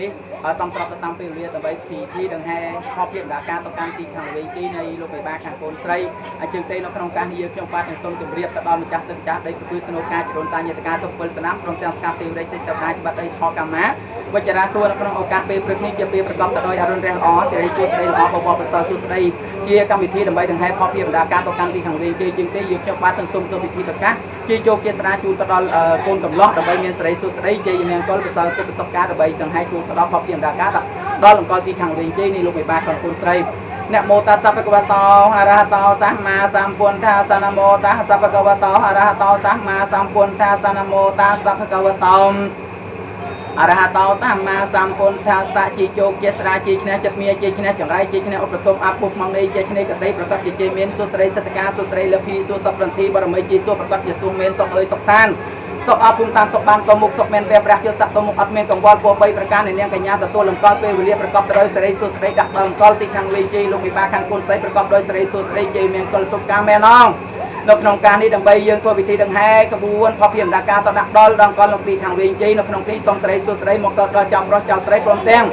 នេះសំស្របទៅតាមពេលវេលាដើម្បីពីទីដង្ហែខប់ភាពដំណើរការទៅកាន់ទីខាងវិញទីនៃលោកមេបាខាងកូនស្រីអញ្ចឹងទេនៅក្នុងការនេះយើងខ្ញុំបាទនឹងសូមជម្រាបទៅដល់ម្ចាស់ទឹកម្ចាស់ដីប្រគល់ស្នូការជរូនតាញាតការទុក7ស្នាមក្រុមទាំងស្កាប់ទេវដីចិត្តតដាច្បាប់ដីឆោកម្មាវិចារាសួរនៅក្នុងឱកាសពេលព្រឹកនេះជាពេលប្រកបទៅដោយអរុណរះល្អសេរីសួស្ដីល្អបបរប្រសើរសួស្ដីជាកម្មវិធីដើម្បីដង្ហែខប់ភាពដំណើរការទៅកាន់ទីខាងវិញជាជាងទេយើងខ្ញុំបាទនឹងសូមទៅពិធីប្រកាសជាជោគជាស្នាជូនទៅដល់កូនកំឡោះដើម្បីមានសេរីសួស្ដីជ័យមង្គលប្រសើរទុកប្រសពការដើម្បីដង្ហែជូនទៅដល់ខប់ភាពដំណើរការដល់អង្គទីខាងវិញជ័យនេះលោកមេបាខាងកូនស្រីអ្នកមោតាសភគវតោអរហតោសម្មាសម្ពុទ្ធសនមោតាសភគវតោអរហតោសម្មាសម្ពុទ្ធសនមោតាសភគវតោអរហតោសម្មាសម្ពុទ្ធសជាជោគជាស្រាជាឈ្នះចិត្តមានជាឈ្នះចង្រៃជាឈ្នះឧបទុមអពុះមកនៃជាឈ្នះកដីប្រកាសជាជ័យមានសុស្រីសតកាសុស្រីលភីសុសពរន្ទីបរមីជាសុប្រកាសជាសុមានសុខអើយសុខសានសុខអពុំតាមសុខបានក៏មុខសុខមានព្រះព្រះយកស័ក្តិទៅមុខអត់មានកង្វល់ពោះ3ប្រការនៃនាងកញ្ញាទទួលលំកល់ពេលវេលាប្រកបដោយសេរីសុស្ដីដាក់ដល់លំកល់ទីខាងវិញជ័យលោកមេបាខាងគុណស្រីប្រកបដោយសេរីសុស្ដីជ័យមានកុលសុខកាមមែនអងនៅក្នុងការនេះដើម្បីយើងធ្វើពិធីដង្ហែក្បួនផប់ភាពដំណើរការទៅដាក់ដល់ដងកលលោកទីខាងវិញជ័យនៅក្នុងទីសំស្រីសុស្ដីមកដល់ចាំប្រុសចៅស្រីព្រមទាំង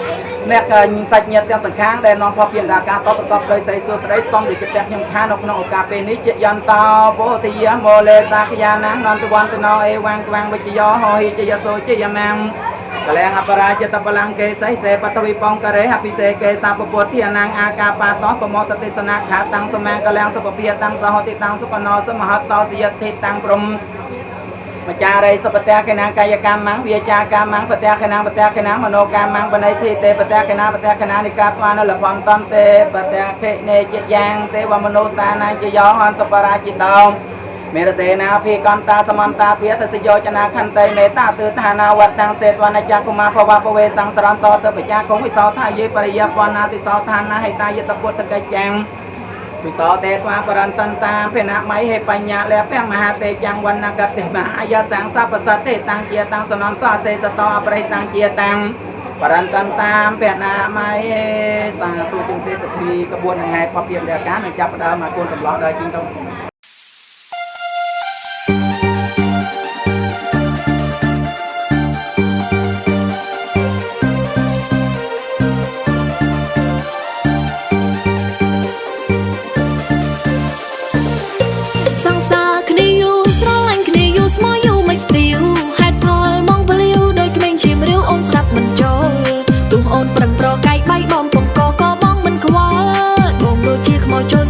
អ្នកសាច់ញាតិទាំងសង្ខាងដែលនាំផប់ភាពដំណើរការទៅប្រកបដោយសេរីសុស្ដីសំដូចជាខ្ញុំថានៅក្នុងឱកាសពេលនេះជាយន្តោពោធិយមោលេសាខ្យាណានន្តវន្តណោអេវាងក្វាងវិជ្ជយោហោហិជយសូជយមាំកលែងអបរាជតបលង្កេសៃសេបតវិបងករេអភិសេកេសាពពុទ្ធិអនាងអាកាបាតោប្រមោតទេសនាខាតាំងសមាកលែងសុភភិតាំងសហតិតាំងសុបណោសមហតោសយតិតាំងព្រមមចារៃសុបតៈកេណាកាយកម្មងវាចាកម្មងបតៈកេណាបតៈកេណាមនោកម្មងបណៃធិទេបតៈកេណាបតៈកេណានិកាត្វានលភន្តន្តេបតៈខេនេជយ៉ាងទេវមនោសានាជយោអន្តបរាជិតោមេរសេនាភិកន្តាសមន្តាវិទសយោចនាខន្តីមេតាទិដ្ឋានាវត្តតាំងសេតវណចក្គុមាភវពវេសង្សរន្តតបញ្ញាគងវិសោថាយេបរិយពណាតិសោឋានហេតាយតពុទ្ធកិច្ចចាំវិសោតេត្វាបរន្តន្តាភេណមៃហេបញ្ញាលៈមហាតេចាំងវណ្ណកតិមហាយសង្សបសតេតាំងជាតាំងសនន្តអសេសតោអបរិតាំងជាតាំងបរន្តន្តាភេណមៃសាទុជំទេពិធីក្បួនដង្ហែផប់ភាពដំណើរការនឹងចាប់ផ្ដើមមកគូនកំឡោះដល់ជាងទៅ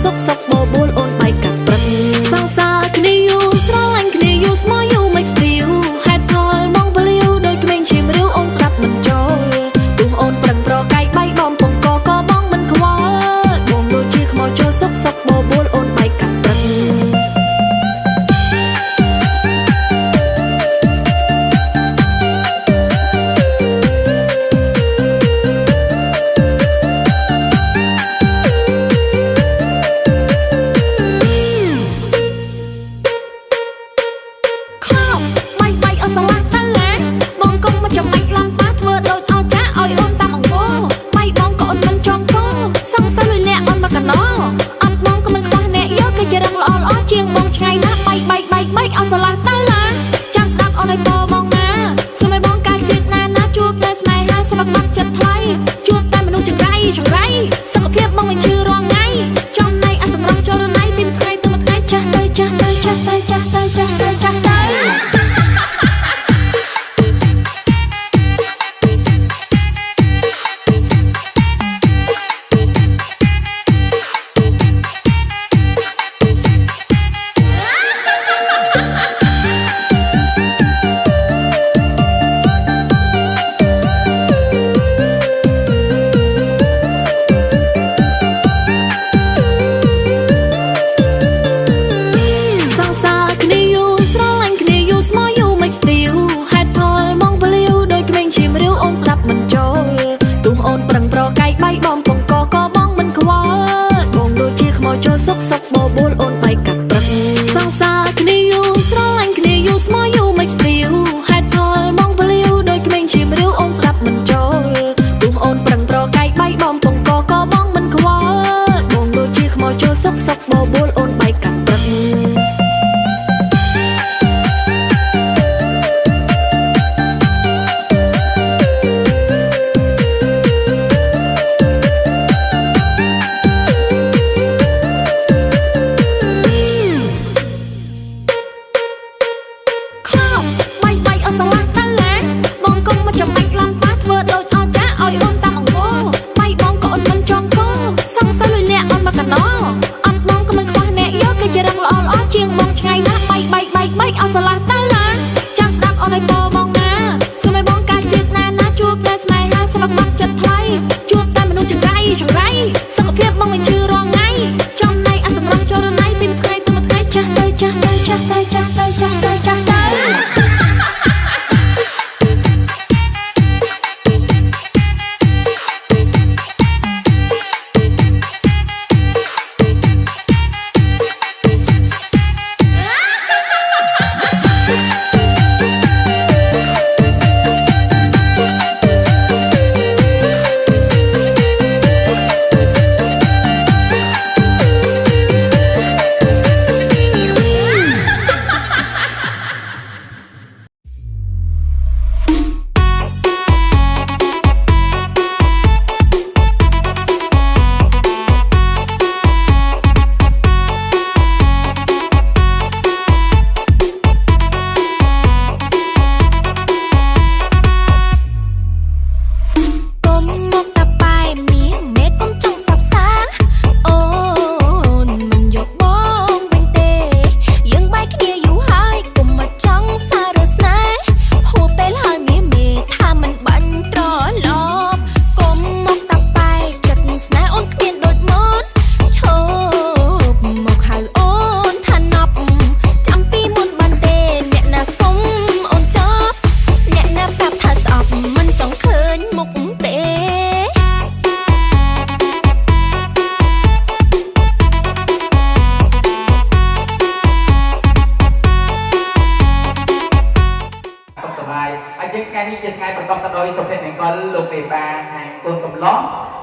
សុខសុខបបួលអូនបែកកាត់ព្រឹកសង្សារគ្នាយូរស្រឡាញ់គ្នាយូរស្មោះយូរមិនស្ទាវហេតុផលមកបលាវដោយក្មេងជាមរាវអូនស្ដាប់មិនចូលទូអូនប្រឹងប្រកាយបែកបំពងកក៏បងមិនខ្វល់បងដូចជាខ្មោចចូលសុខសុខបបួលអូនបែកកាត់ព្រឹក ngày hát bay ao xa lạc ta lá chẳng đạp ở đây bò mong ná sao mày bong ca chết na ná chua cái này ha sao bạc chật thay chua ta mình nuôi chẳng ray sao có phép mong mình chưa rong ngay trong này ăn sầm rong cho đôi này tìm khai tôi một khai cha tới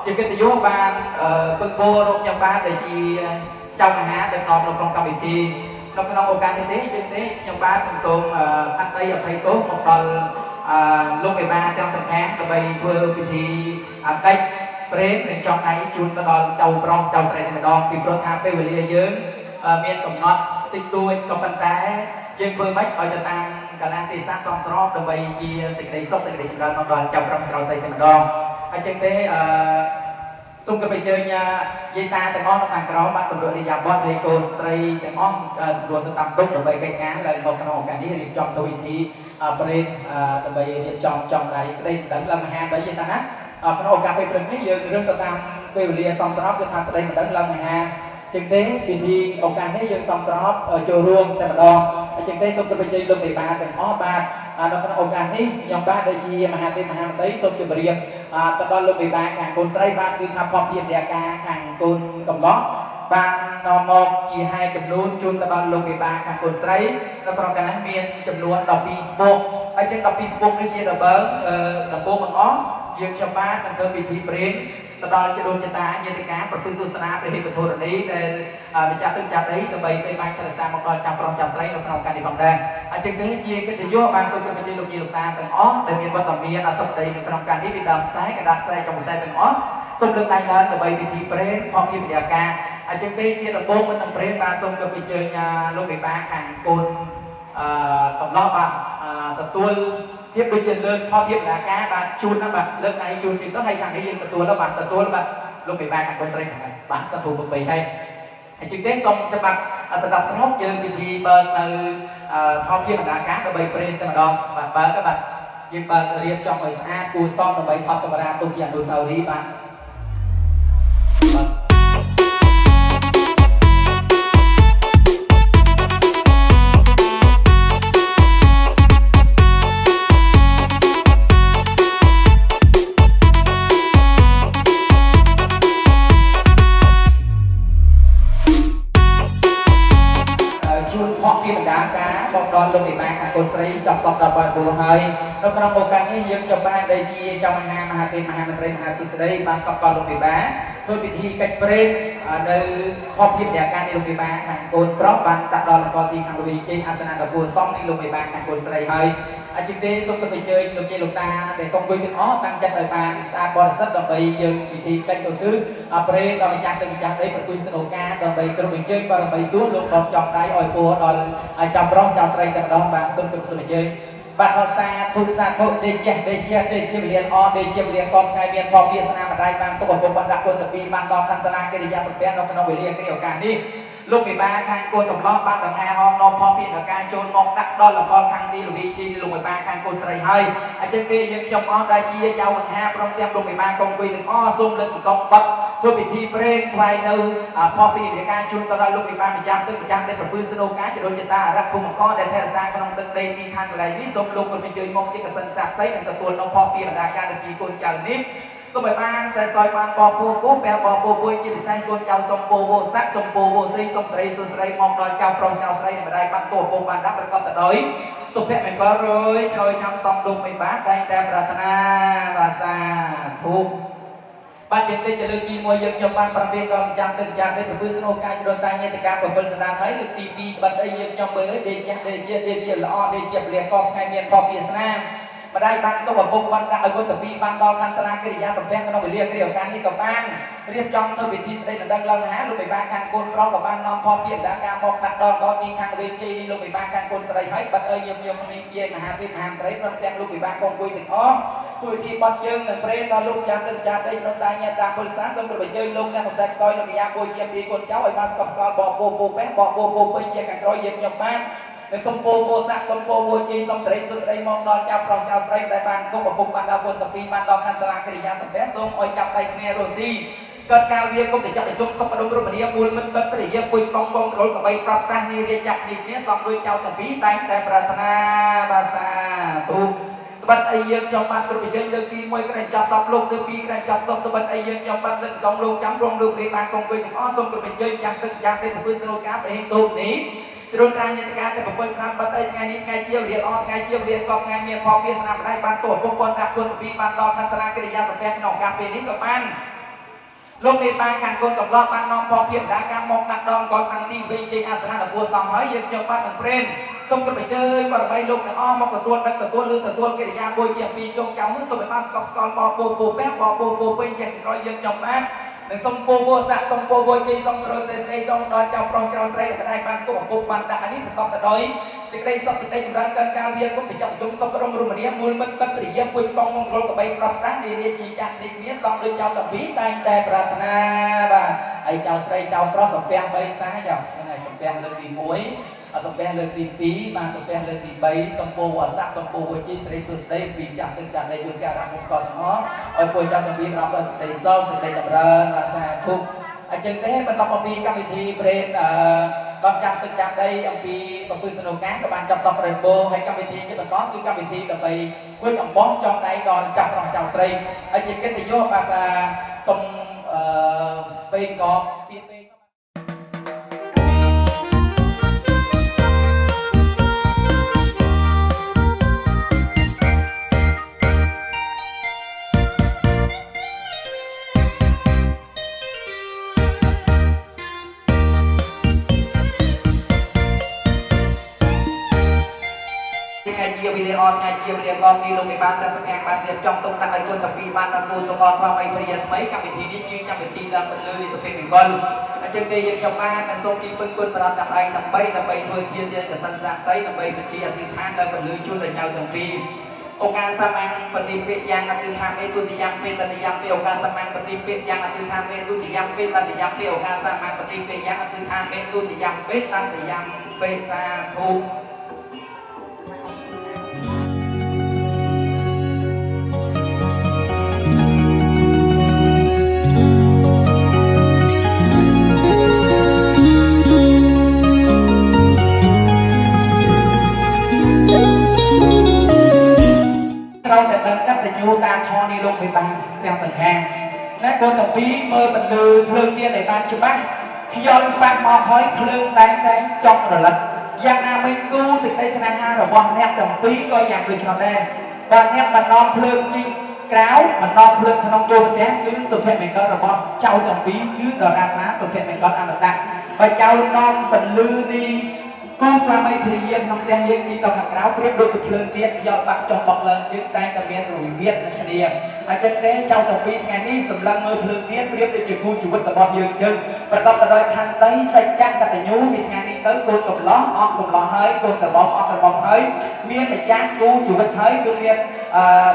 ជាកិត្តិយសបានពឹងពោរោគខ្ញុំបានដែលជាចៅមហាដែលនាំនៅក្នុងកម្មវិធីក្នុងឱកាសនេះទេជាងទេខ្ញុំបានសូមអន្ត័យអភ័យទោសមកដល់លោកមេបាទាំងសង្ខាដើម្បីធ្វើពិធីកិច្ចព្រេននិងចង់ដៃជូនទៅដល់ចៅប្រុសចៅស្រីតែម្ដងពីព្រោះថាពេលវេលាយើងមានកំណត់តិចតួចក៏ប៉ុន្តែយើងធ្វើម៉េចឲ្យទៅតាមកាលៈទេសៈសមស្របដើម្បីជាសេចក្តីសុខសេចក្តីចម្រើនមកដល់ចៅប្រុសចៅស្រីតែម្ដងហើយចឹងទេសូមគោរពអញ្ជើញយាយតាទាំងអស់នៅខាងក្រោមបានសម្រួលឥរិយាបថហើយកូនស្រីទាំងអស់សម្រួលទៅតាមទុកដើម្បីកិច្ចការឡើងមកក្នុងឱកាសនេះរៀបចំទៅវិធីព្រេនដើម្បីរៀបចំចំដៃស្ដីម្ដងឡើងមហាដីយាយតាណាក្នុងឱកាសពេលព្រឹកនេះយើងរឿងទៅតាមពេលវេលាសមស្របគឺថាស្ដីម្ដងឡើងមហាចឹងទេពិធីឱកាសនេះយើងសមស្របចូលរួមតែម្ដងហើយចឹងទេសូមគោរពអញ្ជើញលោកមេបាទាំងអស់បាទនៅក្នុងឱកាសនេះខ្ញុំបាទដែលជាមហាទេពមហាមន្ត្រីសូមជម្រាបទៅដល់លោកមេបាខាងកូនស្រីបាទគឺថាផលភាពរាជការខាងកូនកំឡោះបាននាំមកជាហេតុចំនួនជូនទៅដល់លោកមេបាខាងកូនស្រីនៅក្នុងកាលនេះមានចំនួន12ស្ពុកហើយចឹង12ស្ពុកនេះជាដំបូងបង្អស់យើងខ្ញុំបាទនឹងធ្វើពិធីព្រេនទៅដល់ជាដូនចតាញាតិកាប្រពន្ធទស្សនាព្រះហេតុធរណីដែលម្ចាស់ទឹកម្ចាស់ដីដើម្បីទៅបានចរសាមកដល់ចាំប្រុសចាំស្រីនៅក្នុងការនេះផងដែរអញ្ចឹងទេជាកិត្តិយសបានសូមគោរពអញ្ជើញលោកយាយលោកតាទាំងអស់ដែលមានវត្តមានអត្ថបទនៅក្នុងការនេះពីដើមខ្សែកណ្ដាស់ខ្សែចុងខ្សែទាំងអស់សូមលើកដៃឡើងដើម្បីពិធីព្រេនផងជាវិទ្យាការអញ្ចឹងទេជាដំបូងមិននឹងព្រេនបានសូមគោរពអញ្ជើញលោកមេបាខាងកូនកំឡោះបាទទទួលភាពដូចជាលើកផលភាពរាជការបាទជូនណាបាទលើកដៃជូនជិះទៅហើយខាងនេះយើងទទួលបាទលោកមេបាខាងកូនស្រីហ្នឹងបាទសត្វពុកបីហើយអញ្ចឹងទេសូមច្បាប់ស្ដាប់ស្ងប់យើងពិធីបើកនៅផលភាពរាជការដើម្បីព្រេនតែម្ដងបាទបើកបាទយើងបើករៀបចំឲ្យស្អាតគួរសមដើម្បីថតកាមេរ៉ាទុកជាអនុស្សាវរីយ៍បាទបងដល់លោកមេបាខាងកូនស្រីចាប់សពដល់បានព្រោះហើយនៅក្នុងឱកាសនេះយើងខ្ញុំបានដែលជាចៅមហាមហាទេពមហាមន្ត្រីមហាសិទ្ធិបានកប់កល់លោកមេបាធ្វើពិធីកិច្ចព្រេននៅផលភាពនៃការនេះលោកមេបាខាងកូនប្រុសបានដាក់ដល់អង្គទីខាងលវីជេងអាសនៈដ៏គួរសមនេះលោកមេបាខាងកូនស្រីហើយអញ្ចឹងទេសូមទៅអញ្ជើញលោកយាយលោកតាដែលកុំគួយទាំងអស់តាំងចិត្តឲ្យបានស្អាតបរិសុទ្ធដើម្បីយើងពិធីកិច្ចទៅគឺព្រេនដល់ម្ចាស់ទឹកម្ចាស់ដីប្រគួយសនុការដើម្បីគ្រប់អញ្ជើញបរមីសួរលោកបងចំដៃឲ្យពោដល់ចាំប្រុសចាំស្រីតែម្ដងបាទសូមគោរពសូមអញ្ជើញបាទអសាធុទេជាវិលានអទេជាវិលានកងថ្ងៃមានផលវាសនាម្ដាយបានទុកឪពុកបានដាក់គុណទៅពីបានដល់ខាងសាលាកិរិយាសព្ទនៅក្នុងវេលាគ្រាឱកាសនេះ លោកពិបាខាងកូនកំឡោះបានដង្ហែហោមនាំផងពីដល់ការចូលមកដាក់ដល់លំកខាងទីលវីជីលោកពិបាខាងកូនស្រីហើយអញ្ចឹងទេយើងខ្ញុំអស់ដែលជាចៅមហាព្រមទាំងលោកពិបាកុំគួយទាំងអស់សូមលើកបន្តបាត់ធ្វើពិធីព្រេងថ្វាយនៅផងពីដល់ការជូនទៅដល់លោកពិបាម្ចាស់ទឹកម្ចាស់ដែលប្រពើស្នូការជាដូចជាតាអរិទ្ធភូមិអង្គដែលថែរក្សាក្នុងទឹកដីទីឋានកន្លែងនេះសូមលោកគុណអញ្ជើញមកជាកសិនសាស្ត្រីនិងទទួលនៅផងពីបណ្ដាការពីកូនចៅនេះសូមឲ្យបានខ្សែសយបានបបពោះព្រះបបពោះជាពិសេសកូនចៅសុំពោវោស័កសុំពោវោសីសុំស្រីសុស្រីមកដល់ចៅប្រុសចៅស្រីនៃម្ដាយបានទោះពុកបានដាក់ប្រកបទៅដោយសុភមង្គលរយឆយឆាំសំដុំមិនបានតែងតែប្រាថ្នាវាសាធុបាទជាទីលើកទី1យើងខ្ញុំបានប្រាប់វាក៏ម្ចាស់ទឹកម្ចាស់នេះប្រពើស្នូការជ្រុលតាញាតិការ7សណ្ដានហើយលើកទី2បាត់អីយើងខ្ញុំមើលដេជាដេជាល្អដេជាពលាកបថ្ងៃមានផងវាសនាម្ដាយបានទុកឪពុកបានដាក់ឲ្យគុណទៅពីបានដល់ខាងសាលាកិរិយាសម្ភារក្នុងវេលាគ្រាឱកាសនេះក៏បានរៀបចំធ្វើពិធីស្ដីដណ្ដឹងឡើងហាលោកបិបាខាងកូនប្រុសក៏បាននាំផងពីបណ្ដាការមកដាក់ដល់ទីខាងវេជ័យនេះលោកបិបាខាងកូនស្រីហើយបាត់អើយញឹមនេះជាមហាទេពមហាត្រីព្រមទាំងលោកបិបាកងគួយទាំងអស់ធ្វើពិធីបត់ជើងនិងព្រេនដល់លោកចាស់ទឹកចាស់ដីក្នុងតាញាតាពលសាសូមប្រជើញលោកអ្នកកសែខ្សោយលោកយាគួយជាពីកូនចៅឲ្យបានស្កប់ស្កល់បបពោពោពេះបបពោពេញជាខាងក្រោយយើងខ្ញុំបាននិងសុំពោវោស័កសុំពោវោជ័យសុំស្រីសុស្រីមកដល់ចៅប្រុសចៅស្រីដែលបានទុកឪពុកបានដល់គុណទៅពីបានដល់ខាងសាលាកិរិយាសម្ភារសូមឲ្យចាប់ដៃគ្នារស់ស៊ីកើតកាលវាគុំទៅចាក់ទៅជុំសុខដុមរមនីមូលមិត្តព្រះយាពុយបងបងត្រលកបីប្រាប់ប្រាស់នេះរាចាក់នេះគ្នាសំដូចចៅទៅពីតែងតែប្រាថ្នាបាសាទូត្បិតអីយើងខ្ញុំបានគ្រប់វិជ័យលើកទី1ក្រែងចាប់សពលោកលើក2ក្រែងចាប់សពត្បិតអីយើងខ្ញុំបានលើកកងលោកចាំព្រមលោកលេបានកងវិញទាំងអស់សូមគ្រប់វិជ័យចាស់ទឹកចាស់ទេធ្វើស្នូការប្រហែលទូនេះជ្រុលតាញាតិការតែ7ឆ្នាំបាត់អីថ្ងៃនេះថ្ងៃជាវេលាអថ្ងៃជាវេលាកប់ថ្ងៃមានផងវាស្នាម្ដាយបានទោះពុកគាត់ដាក់គុណពីបានដល់ខាងសាលាកិរិយាសម្ភារក្នុងឱកាសពេលនេះក៏បានលោកមេបាខាងកូនកំឡោះបាននាំផងពីបណ្ដាការមកដាក់ដងគាត់ខាងទីវិញជ័យអាសនៈដល់គួរសមហើយយើងខ្ញុំបាននឹងព្រេនសូមគិតបញ្ជើញបរិប័យលោកទាំងអស់មកទទួលដឹកទទួលឬទទួលកិរិយាមួយជាពីជុំចៅនោះសូមឲ្យបានស្កប់ស្កល់បបពោពេះបបពោពេញជាក្រោយយើងខ្ញុំបាននិងសុំពោវោស័កសុំពោវោជ័យសុំស្រួលសេស្ដីដល់ចៅប្រុសចៅស្រីដែលម្ដាយបានទុកឪពុកបានដាក់នេះប្រកបទៅដោយសេចក្តីសុខសេចក្តីចម្រើនកើតការវាគុំទៅចាប់ជុំសុខរមរមនាមូលមិត្តបិទព្រិយាពុយបងមងលកបីប្រាប់ប្រាស់នេះរាជាចាស់នេះគ្នាសំដូចចៅតាពីតែងតែប្រាថ្នាបាទហើយចៅស្រីចៅប្រុសសំពះ3សាចុះហ្នឹងហើយសំពះលើកទី1សំពះលើកទី2បាទសំពះលើកទី3សំពោអស័កសំពោវជិស្រីសុស្ដីពីចាស់ទឹកចាស់ដែលយុទ្ធការមុខកតទាំងអស់ឲ្យពុយចៅតាពីរាប់ដល់សេចក្តីសុខសេចក្តីចម្រើនអាសាធុអញ្ចឹងទេបន្តអំពីកម្មវិធីព្រេនដល់ចាំទឹកចាំដីអំពីប្រពៃសនុការក៏បានចាប់សពប្រេបោហើយកម្មវិធីជាបន្តគឺកម្មវិធីដើម្បីគួយអំបងចងដៃដល់ចាប់ប្រុសចៅស្រីហើយជាកិត្តិយសបាទសូមពេកក៏ពីពេកជាវិលាអត់ថ្ងៃជាវិលាកងនេះលោកមេបានតែសម្រាប់បានរៀបចំទុកដាក់ឲ្យគុណតាពីបានដល់គូសកលស្វាមីព្រាថ្មីកម្មវិធីនេះជាកម្មវិធីឡើងទៅលើសុភមង្គលអញ្ចឹងទេយើងខ្ញុំបានសូមទីពឹងគុណប្រាថ្នាឯងដើម្បីធ្វើជាកសិនសាស្ត្រីដើម្បីពិធីអធិដ្ឋានដល់ពលឺជូនដល់ចៅទាំងពីរឱកាសសាមញ្ញបតិពេយ៉ាងអធិដ្ឋានមេទុតិយ៉ាងពេតតិយ៉ាងពេឱកាសសាមញ្ញបតិពេយ៉ាងអធិដ្ឋានមេទុតិយ៉ាងពេតតិយ៉ាងពេឱកាសសាមញ្ញបតិពេយ៉ាងអធិដ្ឋានមេទុតិយ៉ាងពេតតិយ៉ាងពេសាធុត្រូវតែដឹងកតញ្ញូតាមធម៌នេះលោកមេបានទាំងសង្ខាណាកូនតាពីមើលបន្លឺភ្លើងទៀនឲ្យបានច្បាស់ខ្យល់បាក់មកហើយភ្លើងតែងតែចង់រលឹកយ៉ាងណាមិញគូសេចក្តីស្នេហារបស់អ្នកទាំងពីរក៏យ៉ាងដូចគ្នាដែរបើអ្នកបាននាំភ្លើងជីក្រៅបាននាំភ្លើងក្នុងចូលផ្ទះគឺសុភមង្គលរបស់ចៅទាំងពីរគឺដរាបណាសុភមង្គលអមតៈបើចៅនាំបន្លឺនេះគូស្វាមីភរិយាក្នុងផ្ទះយើងទីទៅខាងក្រៅប្រៀបដូចជាភ្លើងទៀនខ្យល់បាក់ចុះបក់ឡើងជើងតែតែមានរវិតនឹងគ្នាអញ្ចឹងទេចៅតាពីថ្ងៃនេះសម្លឹងមើលភ្លើងទៀនប្រៀបដូចជាគូជីវិតរបស់យើងជើងប្រកបទៅដោយខន្តីសេចក្ដីកតញ្ញូពីថ្ងៃនេះទៅកូនកំឡោះអស់កំឡោះហើយកូនកំឡោះអស់កំឡោះហើយមានម្ចាស់គូជីវិតហើយគឺមាន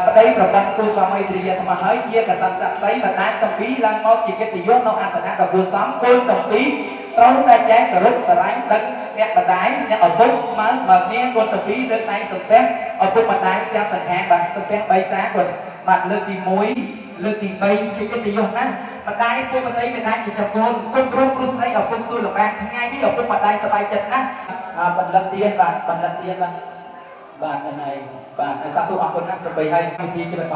ប្តីប្រពន្ធគូស្វាមីភរិយាថ្មហើយជាកសិនស័ក្តិសិទ្ធិបណ្ដាតាពីឡើងមកជាកិត្តិយសនៅអាសនៈដ៏គួរសមកូនតាពី ត្រូវតែចែកគោរពស្រឡាញ់ដឹងអ្នកបដាយអ្នកឪពុកស្មើគ្នាគាត់ទៅពីលើកដៃសំពះឪពុកម្ដាយទាំងសង្ខារបាទសំពះ3សាគាត់បាទលើកទី1លើកទី3ជាកិត្តិយសណាស់ម្ដាយពុកម្ដាយមេដាយជាចំនួនគុំគ្រូគ្រូស្រីឪពុកសួរលំបាកថ្ងៃនេះឪពុកម្ដាយសប្បាយចិត្តណាស់បន្លិតទៀនបាទបន្លិតទៀនបាទហ្នឹងហើយបាទសាធុអរគុណណាស់ប្របីហើយវិធីជាបន្ត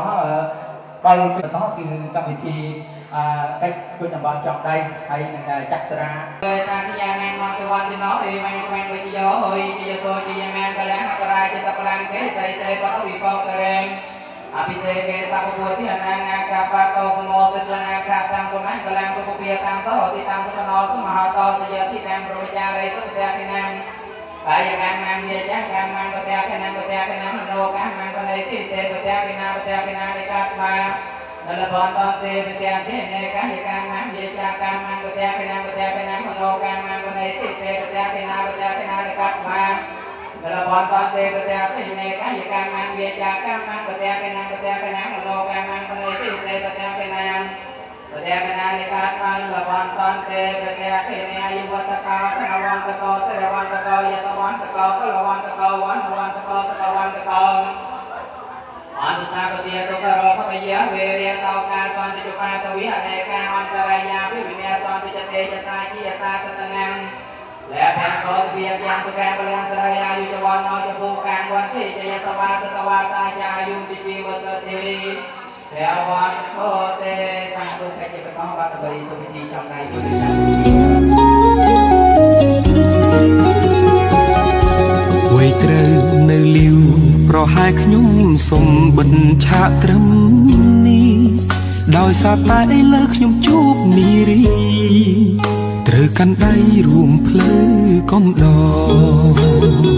បើបន្តគឺកម្មវិធីកិច្ចជួយតំបន់ចំដៃហើយនឹងចាក់ស្រាសាគយានាងមកទៅវត្តទីនោះអេម៉ែងវិទ្យោហើយជាសូជាម៉ែកលាំងអបរាជតបលាំងគេសៃសៃបតវិបកករេអភិសេកេសពពុទ្ធិអនាងាកាបតោសមោទិចនាកាតាំងសមៈកលាំងសុភពាតាំងសោទីតាំងសុខណោសមហតោសយតិតាំងប្រវិចារិសុទៈគិណាំកាយកាមាំយេចាកាមាំបតៈគិណាំបតៈគិណាំនោកាមាំបលេតិទេបតៈគិណាបតៈគិណារិកាត្មានលបនតទេបតៈគិនេកាយកាមាំយេចាកាមាំបតៈគិណាបតៈគិណាមនោកាមាំបលេតិទេបតៈគិណាបតៈគិណារិកាត្មានលបនតទេបតៈគិនេកាយកាមាំយេចាកាមាំបតៈគិណាបតៈគិណាមនោកាមាំបលេតិទេបតៈគិណាបតៈគិណារិកាត្មានលបនតទេបតៈគិនេយវតកោធនវន្តកោសិរវន្តកោយសវន្តកោពលវន្តកោវន្តវន្តកោសកវន្តកោអន្តសាពតិទុក្ខរោខបយាវេរិយសោកាសន្តិជបាតវិអនេកាអន្តរាយាវិវិញ្ញាសន្តិចតេចសាជីយសាតតនាងและแผ่นโสตเวียนยังสุแกบริยังสรายายุจวันนอจภูการวันที่จยสวาสตวาสาจายุติจีวสติแผ่วันโคเตสังตุกจิกตองบัตบริตุพิธีชำนาญยุติจันវ័យត្រូវនៅលីវប្រហែលខ្ញុំសុំបិណ្ឌឆាកត្រឹមនេះដោយសារតែឥឡូវខ្ញុំជួបនារីត្រូវកាន់ដៃរួមផ្លូវកំដរ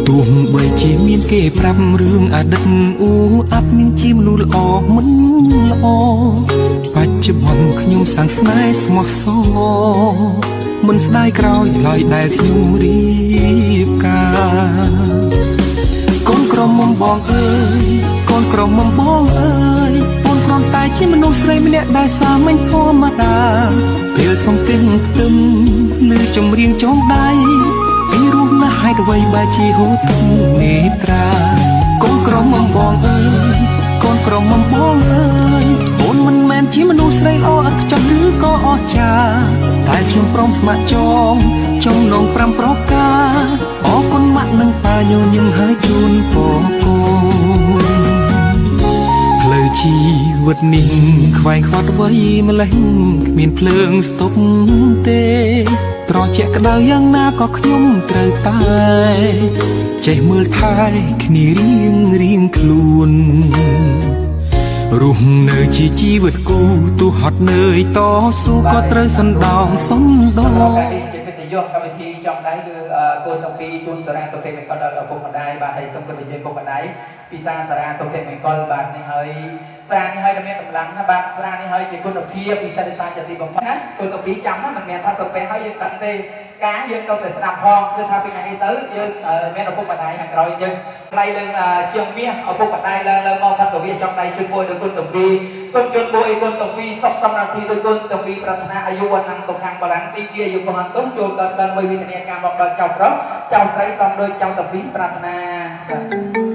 ទោះបីជាមានគេប្រាប់រឿងអតីតអ៊ូអាប់នឹងជាមនុស្សល្អមិនល្អបច្ចុប្បន្នខ្ញុំសាងស្នេហ៍ស្មោះសរមិនស្ដាយក្រោយឡើយដែលខ្ញុំរៀបការកូនក្រមុំបងអើយកូនក្រមុំបងអើយកូនគ្រាន់តែជាមនុស្សស្រីម្នាក់ដែលសាមញ្ញធម្មតាពេលសំទិញផ្ទឹមឬចម្រៀងចងដៃពីរស់ណាស់ហេតុអ្វីបែរជាហូរទឹកនេត្រាកូនក្រមុំបងអើយកូនក្រមុំបងអើយអូនមិនមែនជាមនុស្សស្រីល្អឥតខ្ចោះឬក៏អស្ចារ្យតែខ្ញុំព្រមស្ម័គ្រចំណង5ប្រការអរគុណម៉ាក់និងប៉ាញញឹមហើយជូនពរកូនផ្លូវជីវិតនេះខ្វែងខ្វាត់អ្វីម្លេះគ្មានភ្លើងស្ទប់ទេត្រជាក់ក្តៅយ៉ាងណាក៏ខ្ញុំត្រូវតែចេះមើលថែគ្នារៀងខ្លួនរស់នៅជាជីវិតគូទោះហត់នឿយតស៊ូក៏ត្រូវសណ្ដោងសំដោកម្មវិធីចំដៃគឺគោលទាំងពីរជូនសារៈសុខេមង្គលដល់ឪពុកម្ដាយបាទហើយសូមគោរពនិយាយឪពុកម្ដាយពិសាសារៈសុខេមង្គលបាទនេះហើយសារនេះហើយដែលមានកម្លាំងណាបាទសារនេះហើយជាគុណភាពពិសេសវិសាចទីបំផុតណាគោលទាំងពីរចាំណាមិនមែនថាសុភេហើយយើងដឹងទេការយើងទៅតែស្ដាប់ផងគឺថាពីថ្ងៃនេះទៅយើងមានឪពុកម្ដាយខាងក្រោយយើងថ្លៃលើជាងមាសឪពុកម្ដាយឡើងមកថាទៅវាចំដៃជួយដោយគុណទាំងពីរសូមជូនពរឲ្យគុណទាំងពីរសុខសម្រាប់ទីដោយគុណទាំងពីរប្រាថ្នាអាយុវណ្ណៈសុខៈបលាំងទីជាយុគមន្តចូលដល់មួយវិធានការមកដល់ចៅប្រុសចៅស្រីសំដូចចៅទាំងពីរប្រាថ្នា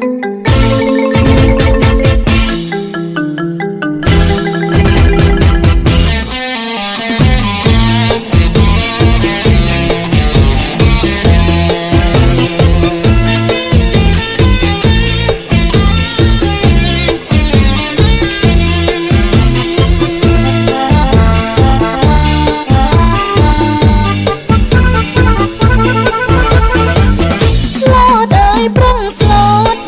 ស្លូត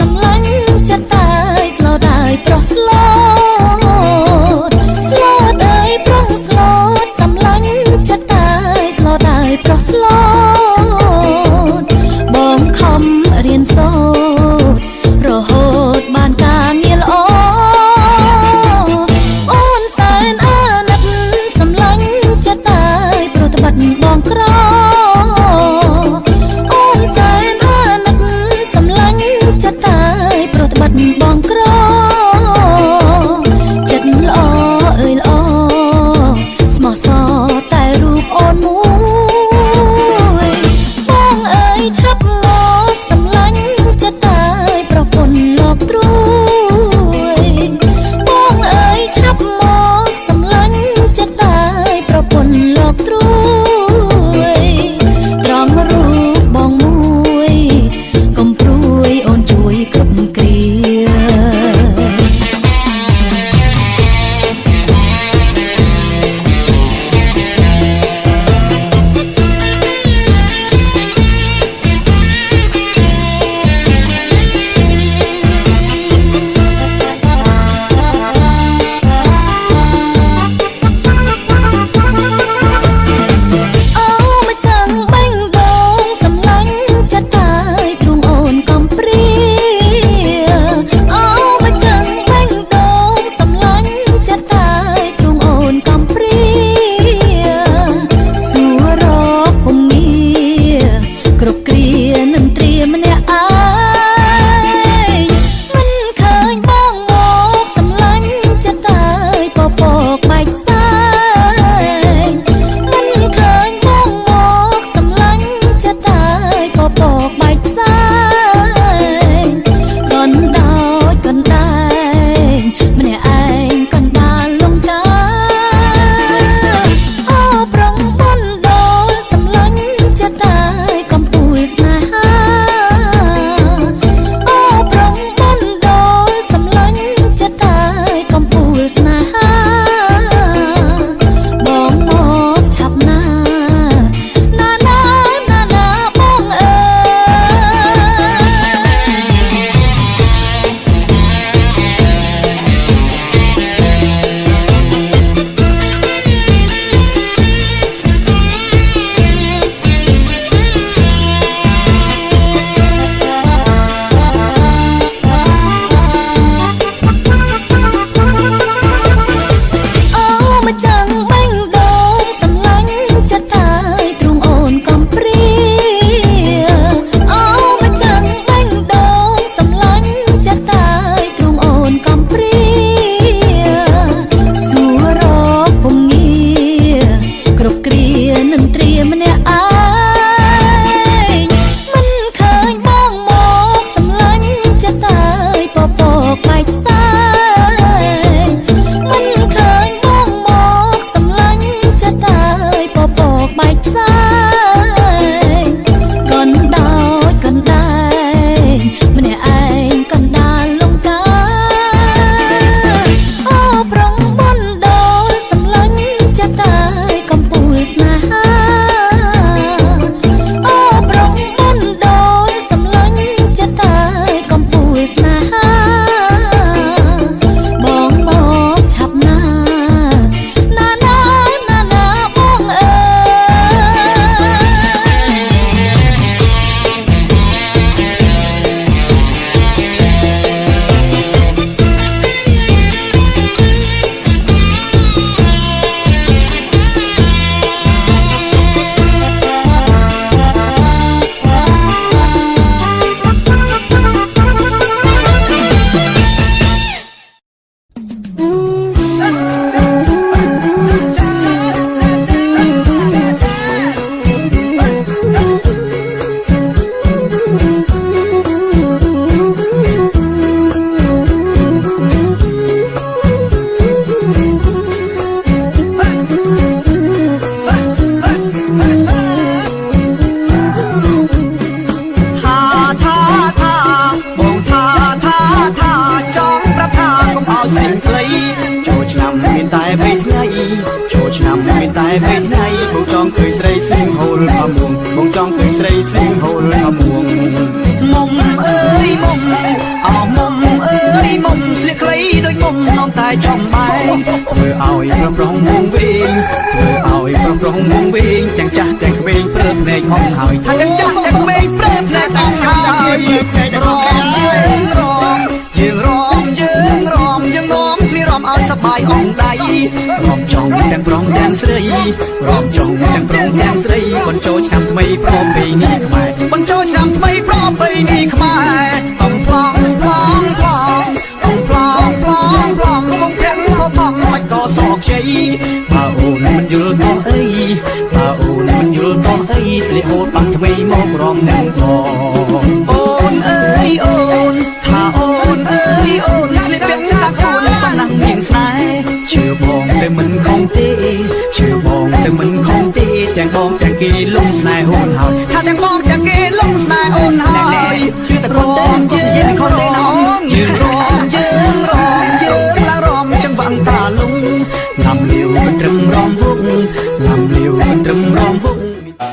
สิงเคลย์โจชนำมีตายไปไงโจชนำมีตายไปไงบงจองเคยใส่สิงโฮลขมวงบงจองเคยใส่สิงโฮลขมวงมุมเอ้ยมุมเอามุมเอ้ยมุมเสียใครโดยมุมน้องตายจอมไปเธอเอาไอ้พร้องวงเวงเธอเอาไอ้พร้องวงเวงจังจ้าจังเวงเปรมในห้องหายถ้าจังจ้าจังเวงเปรมในห้องหายรอมยืนรอมยืนรอมยืนรอมยืนรอมคลีรอมเอาสบายอ่องใดรอมจองจังพร้องแดงสรีรอมจองจังพร้องแดงสรีคนโจช้ำทำไมพร้อมไปนี่ขมายคนโจช้ำทำไมพร้อมไปนี่ขมายต้องพลองพลองพลองต้องพลองพลองพลองคงแข็งพอพังสักก็สอกใช้ป่าโอนมันยืนต่อเอ้ยป่าโอนมันยืนต่อเอ้ยสลิโอดปังทำไมมองรอมหนึ่งทองโอนเอ้ยโอนถ้าโอนเอ้ยโอนสลิเปียงตาโอนสนั่งเมียงสายเชื่อบองแต่มันคงตีเชื่อบองแต่มันคงตีแจงบองแจงกีลงสนายโอนหายถ้าแจงบองแจงกีลงสนายโอนหายชื่อตะโกนยืนคนเต้นน้องยืนรอมยืนรอมยืนละรอมจังหวังตาลุงลำเลี้ยวกันตรึมรอมวุ้งลำเลี้ยวกันตรึมรอมวุ้ง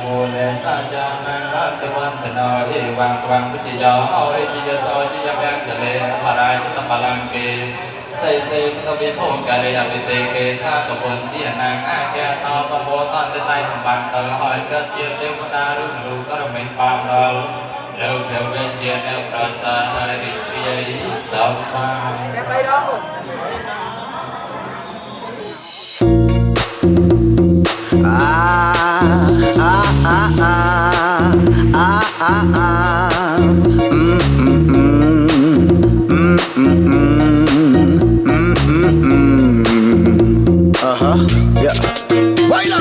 โมเลสัจจานังรัตวันตนาเอวังวังพุทธิยาเอาเอจิยาโสจิยาแบงเสเลสมารายจิตปลังเกใส่เสกทวิพงกาเรียปิเสเกชาตบุญที่นางอาแก่ตอปโบตอนจะใจของบังตลอดเกิดเจียเทวดารุ่งรูก็เราเป็นความเราเราเทวเจียเนปรัตตาหาริเจียสัมมาYeah. Baila.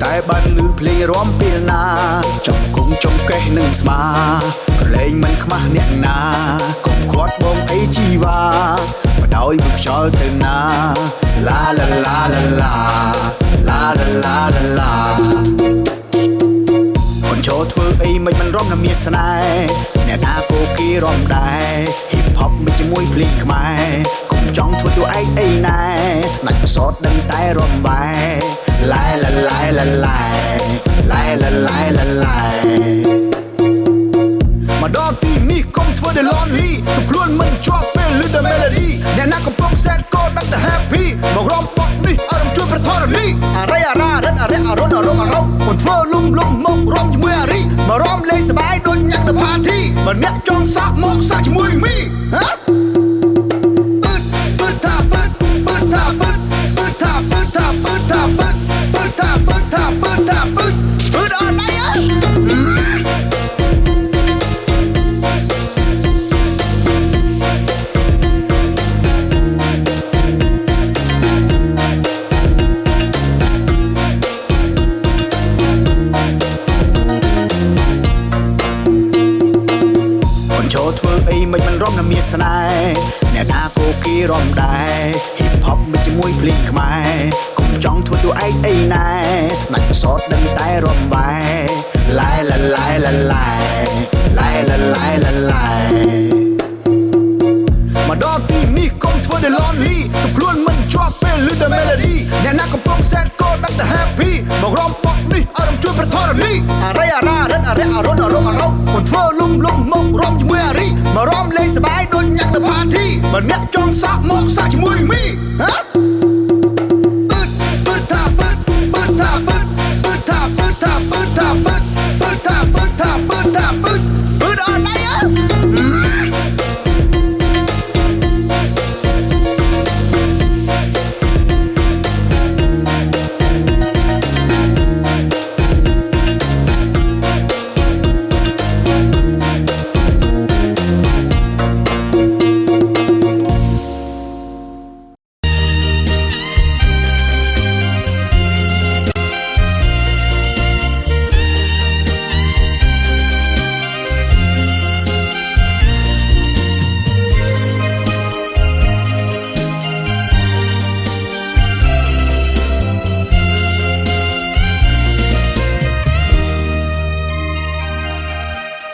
តែបានលឺភ្លេងរំពីលណាចំគង់ចំកេះនឹងស្មាប្រឡែងមិនខ្មាស់អ្នកណាកុំខាត់បងអីជីវ៉ាបដោយមុខខ្យល់ទៅណាឡាឡាឡាឡាឡាឡាឡាឡាឡាឡាคนโชว์ធ្វើអីមិនរំណាមានស្នេហ៍អ្នកណាក៏គេរំដែរហ៊ីបហបមិនជាមួយភ្លេងខ្មែរកុំចង់ធ្វើតួឯងអីណែដាច់ប្រសតដឹងតែរំបែឡាយឡាឡាយឡាឡាយឡាយឡាឡាយឡាឡាយមកដល់ទីនេះកុំធ្វើតែ lonely ទៅខ្លួនមិនជាប់ពេលឮតែ melody អ្នកណាកំពុង sad ក៏ដឹងតែ happy មករំបត់នេះអារម្មណ៍ជួយប្រថរនីអរិយអារារិតអរិយអរុណអរងអរងកុំធ្វើលំមករំជាមួយអារីមករំលេងសប្បាយដូចញ៉ាំទៅ party បើអ្នកចង់សាក់មកសាក់ជាមួយមីហ៎ពឹតថាពឹតពឹតថាពឹតពឹតថាពឹតថាពឹតថាពឹតពឹតថាពឹតថាពឹតថាពឹតពឹតអត់ដៃអើធ្វើអីមិនរំណាមានស្នេហ៍អ្នកណាក៏គេរំដែរហ៊ីបហបមិនជាមួយភ្លេងខ្មែរកុំចង់ធ្វើតួឯងអីណែដាច់ប្រសតដឹងតែរំបែឡាយឡាឡាយឡាឡាយឡាយឡាឡាយឡាឡាយមកដល់ទីនេះកុំធ្វើតែ lonely ទៅខ្លួនមិនជាប់ពេលឮតែ melody អ្នកណាកំពុង sad ក៏ដឹងតែ happy មករំបត់នេះអារម្មណ៍ជួយប្រថរនីអរិយអារារិតអរិយអរុណអរងអរងកុំធ្វើលំមករំជាមួយអារីមករំលេងសប្បាយដូចញ៉ាំទៅ party បើអ្នកចង់សាក់មកសាក់ជាមួយមីហ៎ពឹតថាពឹតពឹតថាពឹតពឹតថាពឹតថាពឹតថាពឹតពឹតថាពឹតថាពឹតថាពឹតពឹតអត់ដៃអើ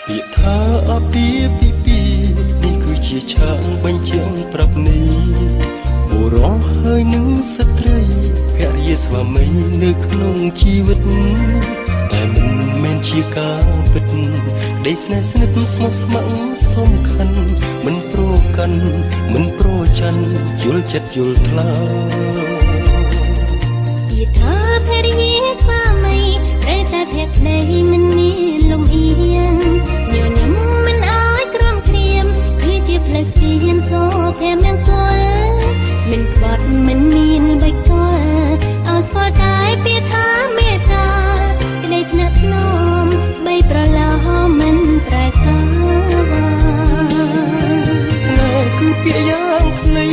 ពាក្យថាអាពាហ៍ពិពាហ៍នេះគឺជាឆាកបញ្ជាក់ប្រាប់នេះបុរសហើយនឹងស្ត្រីភរិយាស្វាមីនៅក្នុងជីវិតតែមិនមែនជាការពិតក្តីស្នេហ៍ស្និទ្ធស្មោះស្ម័គ្រសំខាន់មិនប្រកាន់មិនប្រច័ណ្ឌយល់ចិត្តយល់ថ្លើពាក្យថាភរិយាស្វាមីត្រូវតែភក្តីមិនមានលំអៀងញញឹមមិនអើយក្រំគ្រាមគឺជាផ្លូវស្ពានសូភែមង្គលមិនក្បត់មិនមានបិទកលឲ្យស្គាល់តែពាក្យថាមេត្តាក្តីថ្នាក់ថ្នមបីប្រឡោមិនប្រែសាវាស្នេហ៍គឺពាក្យយ៉ាងខ្លី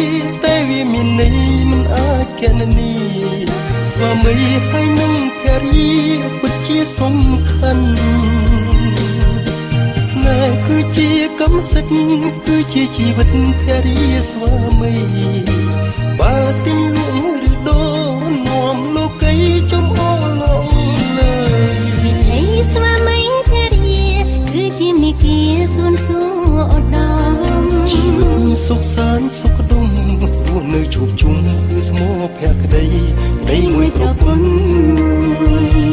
តែវាមានន័យមិនអាចកណនីស្វាមីហើយនឹងភរិយាពិតជាសំខាន់ស្នេហ៍គឺជាកម្មសិទ្ធិគឺជាជីវិតភរិយាស្វាមីបើទីលួងឬដូរនាំលោកីចំអឡងលើវិថីស្វាមីភរិយាគឺជាមេគាសួនសួរឧត្តមជីវិតសុខសាន្តសុខដុមរស់នៅជួបជុំគឺស្មោភក្តីក្តីមួយប្រពន្ធ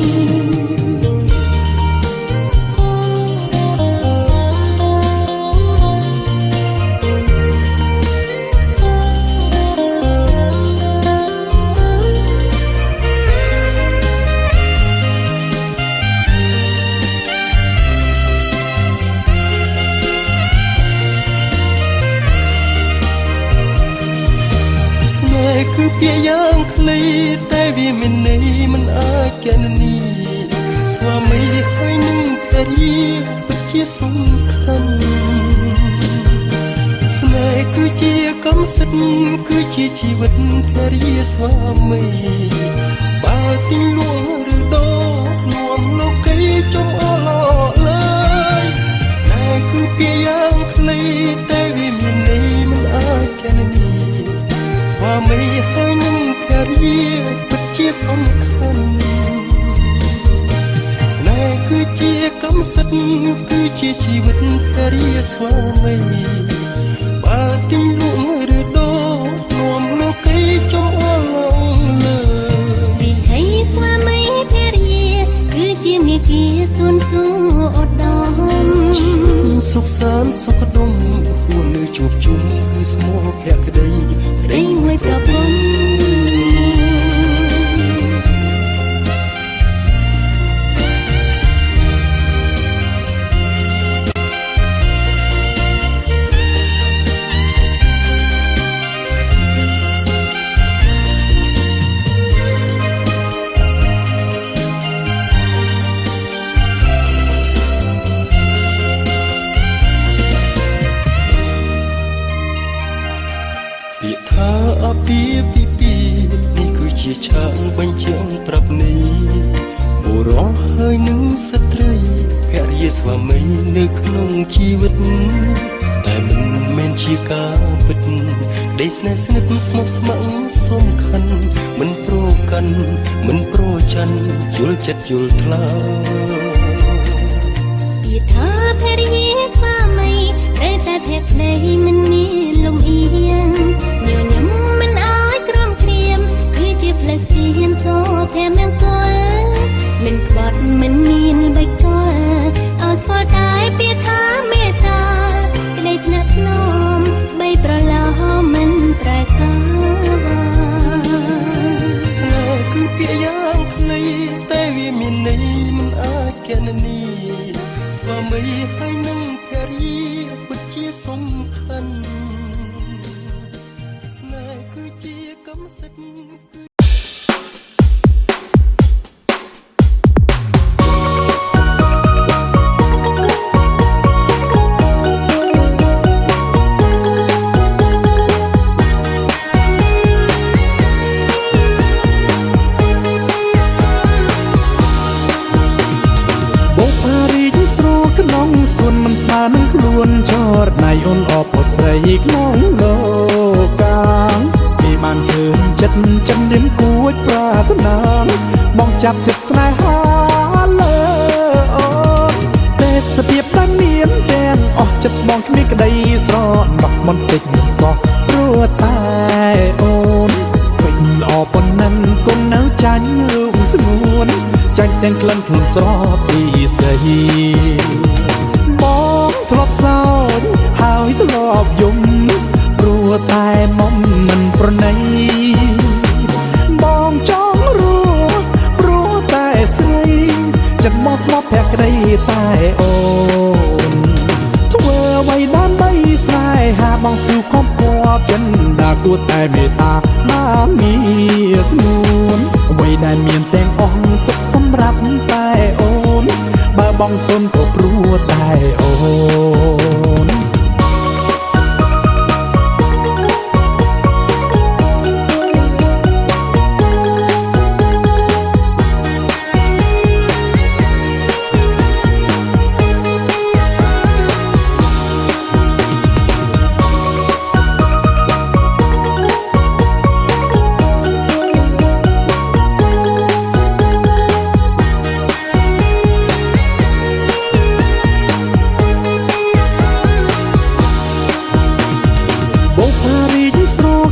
គឺពាក្យយ៉ាងខ្លីតែវាមានន័យមិនអាចកណនីស្វាមីហើយនឹងភរិយាពិតជាសំខាន់ស្នេហ៍គឺជាកម្មសិទ្ធិគឺជាជីវិតភរិយាស្វាមីបើទីលួងឬដូរនាំលោកីចំអឡឡើយស្នេហ៍គឺពាក្យយ៉ាងខ្លីតែវាមានន័យមិនអាចកណនីស្វាមីហើយនឹងភរិយាពិតជាសំខាន់ស្នេហ៍គឺជាកម្មសិទ្ធិគឺជាជីវិតភរិយាស្វាមីបើទីលួងឬដូរនាំលោកីចំអឡងលើវិថីស្វាមីភរិយាគឺជាមេគាសួនសួរឧត្តមជីវិតសុខសាន្តសុខដុមគួរនៅជួបជុំគឺស្មោភក្តីក្តីមួយប្រពន្ធពាក្យថាអាពាហ៍ពិពាហ៍នេះគឺជាឆាកបញ្ជាក់ប្រាប់នេះបុរសហើយនឹងស្ត្រីភរិយាស្វាមីនៅក្នុងជីវិតតែមិនមែនជាការពិតក្តីស្នេហ៍ស្និទ្ធស្មោះស្ម័គ្រសំខាន់មិនប្រកាន់មិនប្រច័ណ្ឌយល់ចិត្តយល់ថ្លើពាក្យថាភរិយាស្វាមីត្រូវតែភក្តីមិនមានលំអៀងញញឹមមិនអើយក្រំគ្រាមគឺជាផ្លូវស្ពានសូភែមង្គលមិនក្បត់មិនមានបិទកលឲ្យស្គាល់តែពាក្យថាមេត្តាក្តីថ្នាក់ថ្នមបីប្រឡោមិនប្រែសាវាស្នេហ៍គឺពាក្យយ៉ាងខ្លីតែវាមានន័យមិនអាចកណនីស្វាមីហើយនឹងភរិយាពិតជាសំខាន់ស្នេហ៍គឺជាកម្មសិទ្ធិសួនមិនស្មើនឹងខ្លួនចរណៃអូនអបពុតស្រីក្នុងលោកកាពីបានឃើញចិត្តចិនរៀមគួចប្រាថ្នាបងចាប់ចិត្តស្នេហាលើអូនទេសភាពដែលមាន ចិត្តมองគ្មានក្តីស្រណបបន្តិចសោះព្រោះតែអូនពេញល្អប៉ុណ្ណឹងគុំនៅចាញ់រូបស្ងួនចាញ់ទាំងក្លិនខ្លួនស្រស់ពីស្អីបងធ្លាប់សោចហើយធ្លាប់យំព្រោះតែមុំមិនប្រណីបងចង់រស់ព្រោះតែស្រីចិត្តមកស្មោះភក្តីតែអូនធ្វើអ្វីដើម្បីស្នេហាបងស៊ូខំគប់ចិនដាគួរតែមេត្តាណាមីស្មួនអ្វីដែលមានទាំងអស់ទុកសម្រាប់តែអូនបើបងសុនក៏ព្រោះតែអូន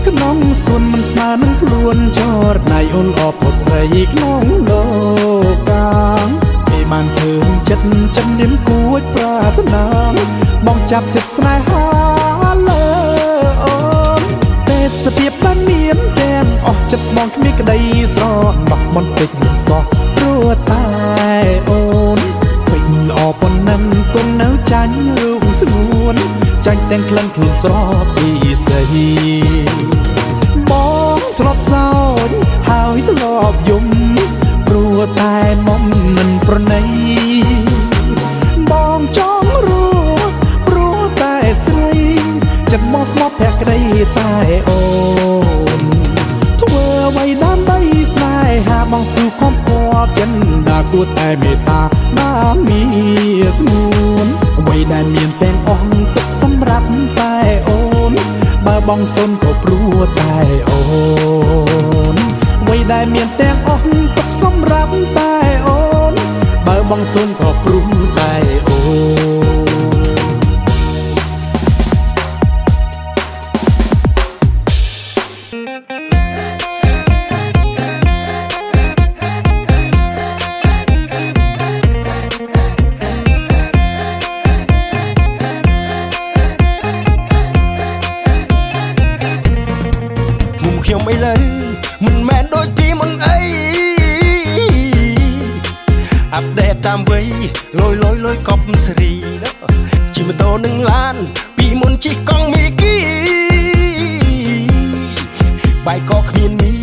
ក្នុងសួនមិនស្មើនឹងខ្លួនចរណៃអូនអបពុតស្រីក្នុងលោកកាគេបានឃើញចិត្តចិនរៀមគួចប្រាថ្នាបងចាប់ចិត្តស្នេហាលើអូនទេសភាពបានមានទាំងអស់ចិត្តបងគ្មានក្តីស្រណបបន្តិចសោះព្រោះតែអូនពេញល្អប៉ុណ្ណឹងគុំនៅចាញ់រូបស្ងួនចាញ់ទាំងក្លិនខ្លួនស្រស់ពីស្អីបងធ្លាប់សោចហើយធ្លាប់យំព្រោះតែមុំមិនប្រណីបងចង់រស់ព្រោះតែស្រីចិត្តមកស្មោះភក្តីតែអូនធ្វើអ្វីដើម្បីស្នេហាបងស៊ូខំគប់ចិនដាគួរតែមេត្តាណាមីស្មួនអ្វីដែលមានទាំងអស់ទុកសម្រាប់តែអូនបើបងសុនក៏ព្រោះតែអូនអ្វីដែលមានទាំងអស់ទុកសម្រាប់តែអូនបើបងសុនក៏ព្រោះតែអូនខ្ញុំឥឡូវមិនមែនដូចពីមុនអីអាប់ដេតតាមវ័យលយកប់សេរីជិះម៉ូតូនឹងឡានពីមុនជិះកង់មីគីបាយក៏គ្មានមី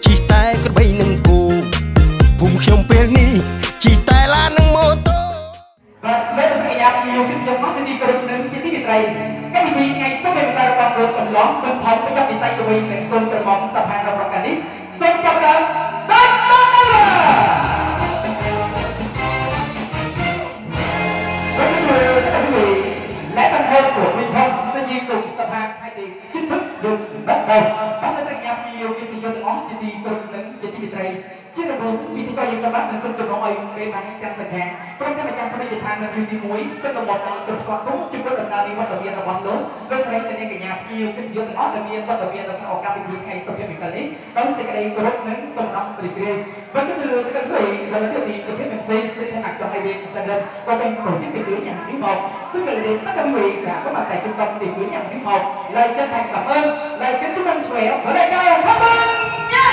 ជិះតែក្របីនឹងគូភូមិខ្ញុំពេលនេះជិះតែឡាននឹងម៉ូតូបាទមេត្តាយ៉ាពីយុគយកមកជាទីក្រុមនឹងជាទីវិត្រីកម្មវិធីថ្ងៃសុខភាពរបស់លោកកំឡងមិនថយទៅចាប់វិស័យទៅវិញនឹងគុណត្រង់សភារបស់ប្រកាសនេះសូមចាប់ដើមបាទและบรรเทาปวดวิภพสยิงกลุ่มสภาไทยดีชิ้นทึกดุบัดเดิมบัดสัญญาพิโยกิติยศอ๋อจิตีกลุ่มหนึ่งจิตวิตรัยชื่อระบบวิธีการยังจำบัดในส่วนจำลองอายุเป็นมาให้การแสดงพร้อมกับการทำให้ทางในวิธีมวยซึ่งกำหนดการตรวจสอบทุกจุดดำเนินในวัดตะเวียนระวังโน้ตโดยใช้ในกิจกรรมพิโยกิติยศอ๋อตะเวียนวัดตะเวียนเราจะออกการวิธีให้สมเหตุการณ์นี้เราจะกระไรกรุ๊ปหนึ่งสมน้ำปริเรียวันก็คือจะเคยเราเลือกดีจะเป็นเป็นซึ่งถนัดจะให้เรียนแสดงว่าเป็นtổ chức tìm kiếmอย่างที่บอกซึ่งเป็นเรื่องtất cả quý vị đã có mặt tại trung tâm tìm kiếmอย่างที่บอกlời chân thành cảm ơn lời kính chúc anh khỏe và lời chào cảm ơn nhé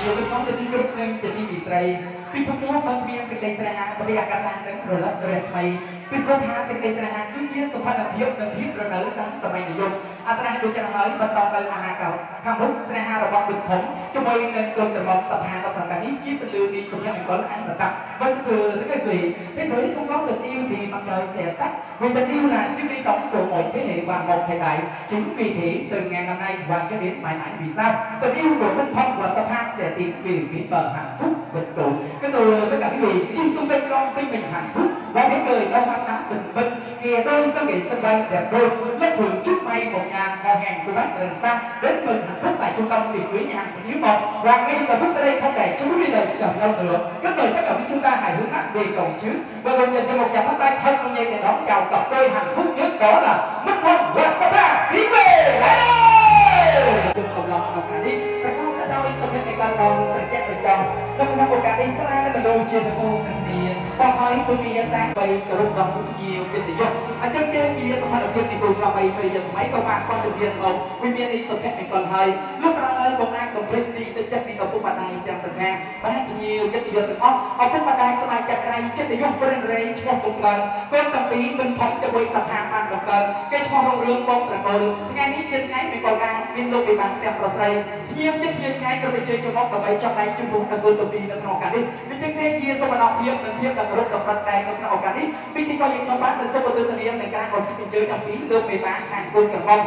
nhiều cái món trên group nên trên đi bị trai khi chúng tôi ban viên sự đầy sài hàng và đi ăn cá sang đến rồi lắp rồi mày khi tôi tha sự đầy sài hàng cứ chia số phận làm thiếu làm thiếu rồi nở đang sờ mày dùng sài hàng được cho nó hỏi bắt đầu cái hàng cầu hàng bút sài hàng rồi bọc bình thống cho mày nên cần từ một sập hàng và phần cả ní chia bên lừa đi số hàng có ăn và tập vẫn từ cái gì thế giới không có tình yêu thì mặt trời sẽ tắt vì tình yêu là chiếc đi sống của mọi thế hệ và một thời đại chính vì thế từ ngàn năm nay và cho đến mãi mãi vì sao tình yêu của Minh Phong và sập hàng sẽ tìm về bờ hạnh phúc vĩnh cửu. Cái từ tất cả quý vị, chim tung bên con bên mình hạnh phúc. và mấy người ông ăn nắng bình minh kìa đôi sao nghỉ sân bay đẹp đôi lên thường chúc may 1.000 hò hẹn của bác từ đằng xa đến mừng hạnh phúc tại trung tâm tiệc cưới nhà hàng của Hiếu Một. Và ngay giờ phút sau đây không để chúng quý vị chờ lâu nữa, kính mời tất cả quý chúng ta hãy hướng mắt về cầu trước và cùng dành cho một tràng pháo tay thân công nhân để đón chào cặp đôi hạnh phúc nhất, đó là Minh Phong và Sapa đi về lại đây. Cùng lòng một cả đi, ta không đã đôi sau khi ngày con tự chết tự chồng, trong năm một cả đi xa ra mình đôi trên phố thành tiền, qua hỏi tôi đi sang bay từ lúc đồng cũng nhiều chuyện để dùng. Anh chân trên kia xong hai đầu tiên thì tôi cho bay bây giờ mấy công an quan trọng viên một, vì miền đi sau khi ngày còn hơi, lúc đó công an công viên gì tự chất đi đầu phố bàn này đang sẵn sàng, bán nhiều chuyện để dùng được không? Ở phố bàn nàyสบายใจchuyện để dùngเป็นเรื่องช่วงตรงกันก็ตั้งปีเป็นพร้อมจะบริษัททางบ้านกับกันก็ช่วงโรงเรียนบงตะโกนงานนี้เช่นไงเป็นกองการบินลงไปบ้านแต่ประเทศเพียงจะเพียงไงก็ไปเจอเฉพาะกับใบจับใบจุ่มตะโกนตัวปีนั่นของกันดิวิจิตรเยี่ยสมบัติเพียงนั่นเพียงกับรถกับประเทศนั่นของกันดิวิจิตรก็ยังชาวบ้านเป็นสมบัติเสนียมในการก่อนที่เป็นเจอจำปีลงไปบ้านทางคนกับห้อง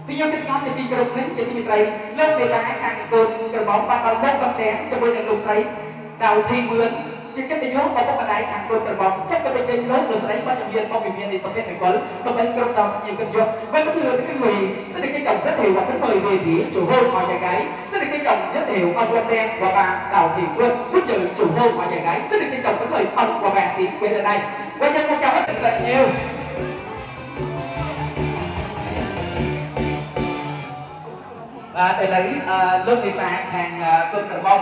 พี่ยังเป็นน้องจะตีกระดิ่งจะตีไตรเลิกไปบ้านทางคนกระบอกบ้านเราบกกำแพงจะบริเวณลูกไซเก่าที่เมืองจึงก็จะยกมาพบกันได้ทางคนกระบอกเซ็ตก็เป็นเจนโน้ตโดยสไลด์บ้านเวียนมองเวียนในสมัยแห่งก่อนก็เป็นกระดองยิงกันยกไม่ก็คือที่người sẽ được trân trọng giới thiệu và kính mời về phía chủ hôn họ nhà gái sẽ được trân trọng giới thiệu ông Lâm Đen và bà Đào Thị Phương quý dự chủ hôn họ nhà gái sẽ được trân trọng kính mời ông và bà Tiến quay lên đây và nhân một chào hết thật nhiều. Để lấy lớp đi phá hàng cơn carbon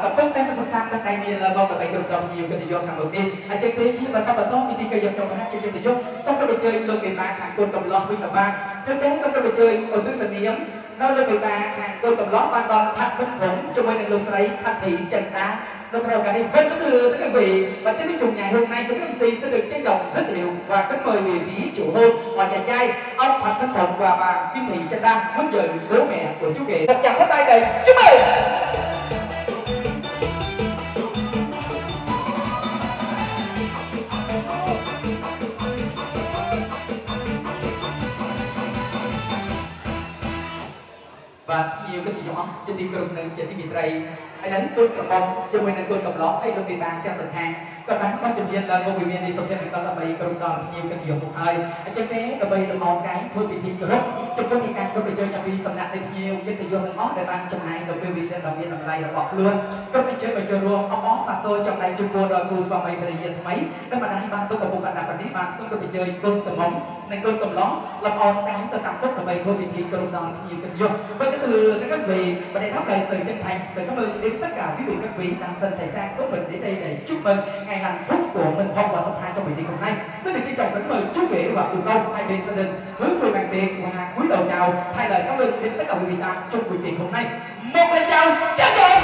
tập trung tem sắp sang đất này là ngon là bảy đồng đồng nhiều cái điều hàng đầu tiên trên thế chỉ là các bạn tốt thì cây dập trong hai trên thể dục xong các bạn chơi lớp đi phá hàng cơn cầm lót với cả ba trên thế xong các bạn chơi ở nước sân niệm nó lớp đi phá hàng cơn cầm lót ban đòn thật vinh thủng cho bên lô sấy thật thị chân đá nó đầu cả đi bên có từ tất cả vị và tiếp chung ngày hôm nay chúng MC sẽ được trân trọng rất nhiều và kính mời về phía chủ hôn và nhà trai ông Thạch Vinh Thuận và bà Kim Thị Chân Đan mất giờ bố mẹ của chú Nghệ một chàng pháo tay đầy chúc mừng. Và nhiều cái chuyện trên đi cùng nên trên đi miền Tây anh đánh tôi cầm bông cho mình tôi cầm lót hay luôn bị bàn cho sẵn hàng các bạn quan trọng viên là một vị viên đi xong trên mình có là bày cầm đòn nhiều cái chuyện một hai anh chân té là bày là một cái thôi bị thịt rồi trong cái thì càng tôi phải chơi nhà vi sầm nặng lên nhiều cái tình yêu nó để bàn trong này đầu tiên bị lên đầu tiên làm này là bọt luôn các bạn chơi mà chơi luôn ông sạt tôi trong này chung cô rồi cô và mày phải diện mấy các bạn đang ban tôi cầm một bạn đặt bạn đi bàn xong tôi phải chơi côn cầm bóng nên côn cầm lót làm on cái tôi tạm tốt là bày thôi bị thịt cầm đòn nhiều cái chuyện với cái từ các vị và để đáp lại sự chân thành sự cảm ơn đến tất cả quý vị các vị đang dần thời gian tốt mình đến đây để chúc mừng ngày hạnh phúc của Minh Phong và Sắp Hai trong buổi tiệc hôm nay. Xin được trân trọng kính mời chú rể và cô dâu hai bên gia đình hướng về bàn tiệc và cúi đầu chào thay lời cảm ơn đến tất cả quý vị ta trong buổi tiệc hôm nay. Một lời chào trân trọng.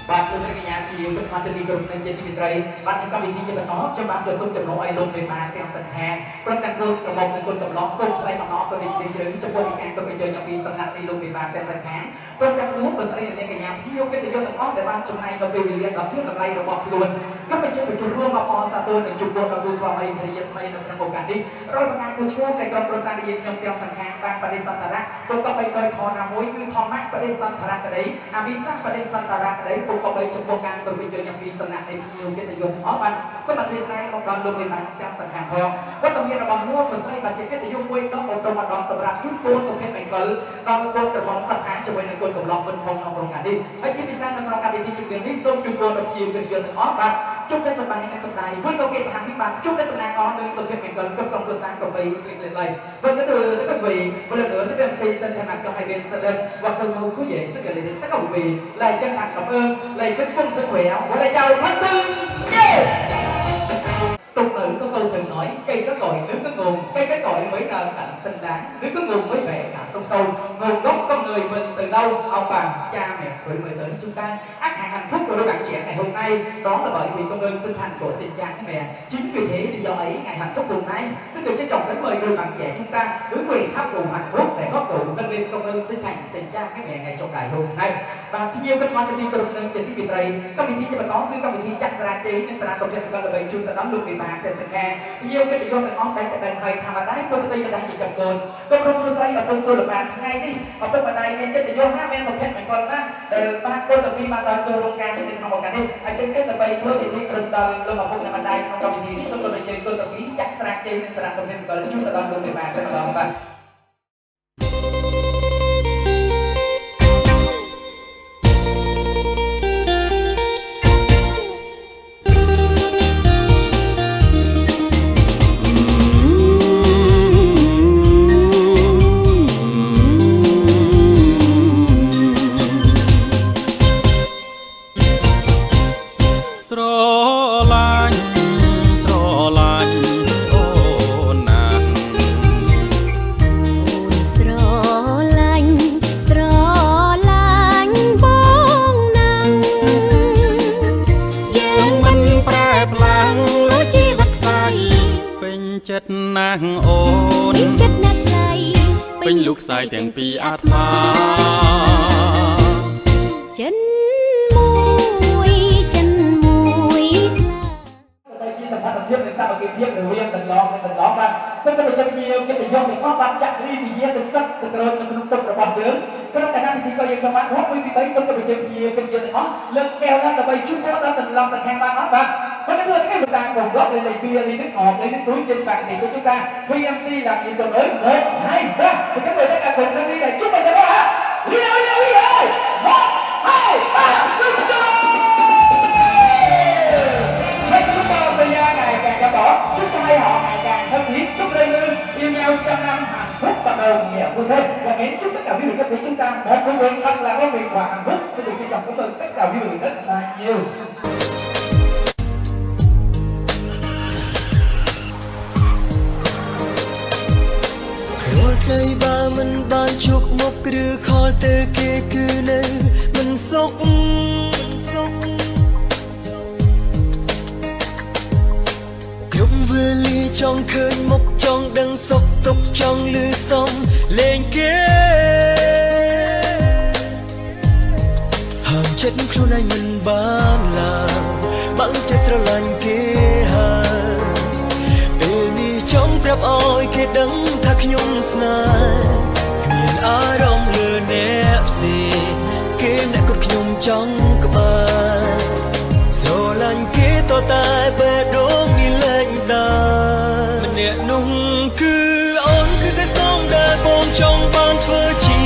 Bạn tôi sẽ nhà chiều bên trên đi cùng nên trên đi Tây bạn những công việc trên bên đó cho bạn được xung chụp nội luôn về mà theo sân hàng trong căn cứ cầm một người cầm lót xung lấy mà nó có đi chơi trong mỗi ngày tôi chơi nhà vi sân đi luôn về mà theo sân hàng trong căn cứ mình sẽ lên cái nhà thiếu cái điều đó để bạn trong này nó về liền đó biết là đây là bọt luôn các bạn chơi phải chơi luôn mà có sa tôi chụp bộ đầu tôi vào đây thì hiện nay nó trong một cả đi rồi bạn tôi chơi cái con pro sang đi trong theo sân hàng bạn phải đi sân ta ra tôi có bay đời thò nào mối cứ thò mắt phải đi sân ta ra cái đấy vi sang phải đi sân ta ra cái đấy tôi có bay trong bộการtôiไปเจออย่างมีสนะในที่อยู่ที่จะยกอ๋อมันสมัครดีไซน์ของการลงไปมาจากสังหารทองว่าตรงนี้เราบอกว่ามันใช้ปัจจัยที่จะยกไว้ต้องอบรมดองสำหรับชุดตัวสมเหตุเป็นกลตอนตัวจะมองสังหารจะไว้ในตัวของเราเป็นทองโรงงานดีไอ้ที่ดีไซน์ในโรงงานดีจุดเด่นที่ส้มจุดตัวเราพิมพ์เป็นเยอะถึงอ๋อมันชุดได้สบายในสบายเพื่อตัวเก็บทางที่มันชุดได้สบายอ๋อหนึ่งสมเหตุเป็นกลกับกองตัวสร้างกับไปเลยเพื่อจะเดินแล้วก็ไปเวลาเดินจะเป็นซีซันถนัดกับไฮเดนเซเลนว่าตัวเราผู้ใหญ่ซึ่งอะไรตั้งแต่ปีเลยจังหักกับเลยเป็นกุ้งsức khỏe và lại chào thân thương tục lời có câu thường nói cây có cội nước có nguồn, cây có cội mới nở cảnh xinh đáng, nước có nguồn mới về cả sông sâu. Nguồn gốc con người mình từ đâu? Ông bà, cha mẹ gửi người tới chúng ta. Ác hạng hạnh phúc của đôi bạn trẻ ngày hôm nay đó là bởi vì công ơn sinh thành của tình cha mẹ. Chính vì thế lý do ấy ngày hạnh phúc hôm nay xin được trân trọng kính mời đôi bạn trẻ chúng ta hướng về tháp cùng hạnh phúc để góp đủ dâng lên công ơn sinh thành tình cha mẹ ngày trong ngày hôm nay. Và nhiều các con trên đi cùng nâng trên thiết bị tây các vị trí cho bạn có với các vị trí chắc ra chế nên sẽ sọc trên con là bảy chúng ta đón luôn bị bàn trên sân khe nhiều cái địa phương các con đánh tại đàn thầy tham đáy công ty đang chỉ chậm cồn công công xây ở công số được bàn ngay đi ở trong bàn này nên trên địa phương hai bên sọc trên mình còn á ba cô tập đi mà đón cơ rong can trên không một cái đi ở trên cái là bảy thôi thì đi cùng đón luôn ở vùng bàn này không có vị trí chúng tôi chơi cô tập đi chắc ra chế nên sẽ sọc trên con là chúng ta đón luôn bị bàn trên đó vàចិត្តណាស់អូនចិត្តណាស់ថ្លៃពេញលោកសាយទាំងពីរអាត្មាចិនមួយចិនមួយđây chỉ sản phẩm tiếp đến sao mà kiếm tiếp được viên từng lon raซึ่งจะเป็นnhiều cái tình yêu thì có bạn chặt đi vì nhiên được sắc từ rồi mình không tập được bằng tướng cái đó cả năm thì coi như các bạn hót với bấy xong rồi nhiều cái nhiều thì nó lưng keo lên là bay chung nó ra từng lon từng hàng bạn nó và với cái cái mình đang cùng góp lên này bia ly nước ngọt lấy nước suối trên bàn thì của chúng ta khi MC làm gì còn mới 1, 2, 3 thì các người tất cả cùng lên đi này chúc mừng các bạn đi nào ơi 1, 2, 3 xin chào chúng ta bây giờ ngày càng cho bỏ chúc cho hai họ ngày càng thân thiết chúc đây lương yêu nhau trăm năm hạnh phúc và đồng nghĩa vui thêm và mến chúc tất cả quý vị các vị chúng ta một vui vẻ thật là vui vẻ và hạnh phúc xin được trân trọng cảm ơn tất cả quý vị rất là nhiều. Ngày ba mình ban chúc một đứa khó từ kia cứ nơi mình sống lúc vừa ly trong khơi mốc trong đằng sốc tốc trong lư sông lên kia hàng chấtខ្លួនឯងមិនបានឡើយបាំងចិត្តស្រឡាញ់គេហើយពេលនេះចង់ប្រាប់ឲ្យគេដឹងថាខ្ញុំស្នេហ៍គ្មានអារម្មណ៍លើអ្នកផ្សេងគេអ្នកគាត់ខ្ញុំចង់ក្បែរស្រឡាញ់គេតតែបែបដូងនេះលែងដែរម្នាក់នោះគឺអូនគឺតែស្នងដែលបងចង់បានធ្វើជា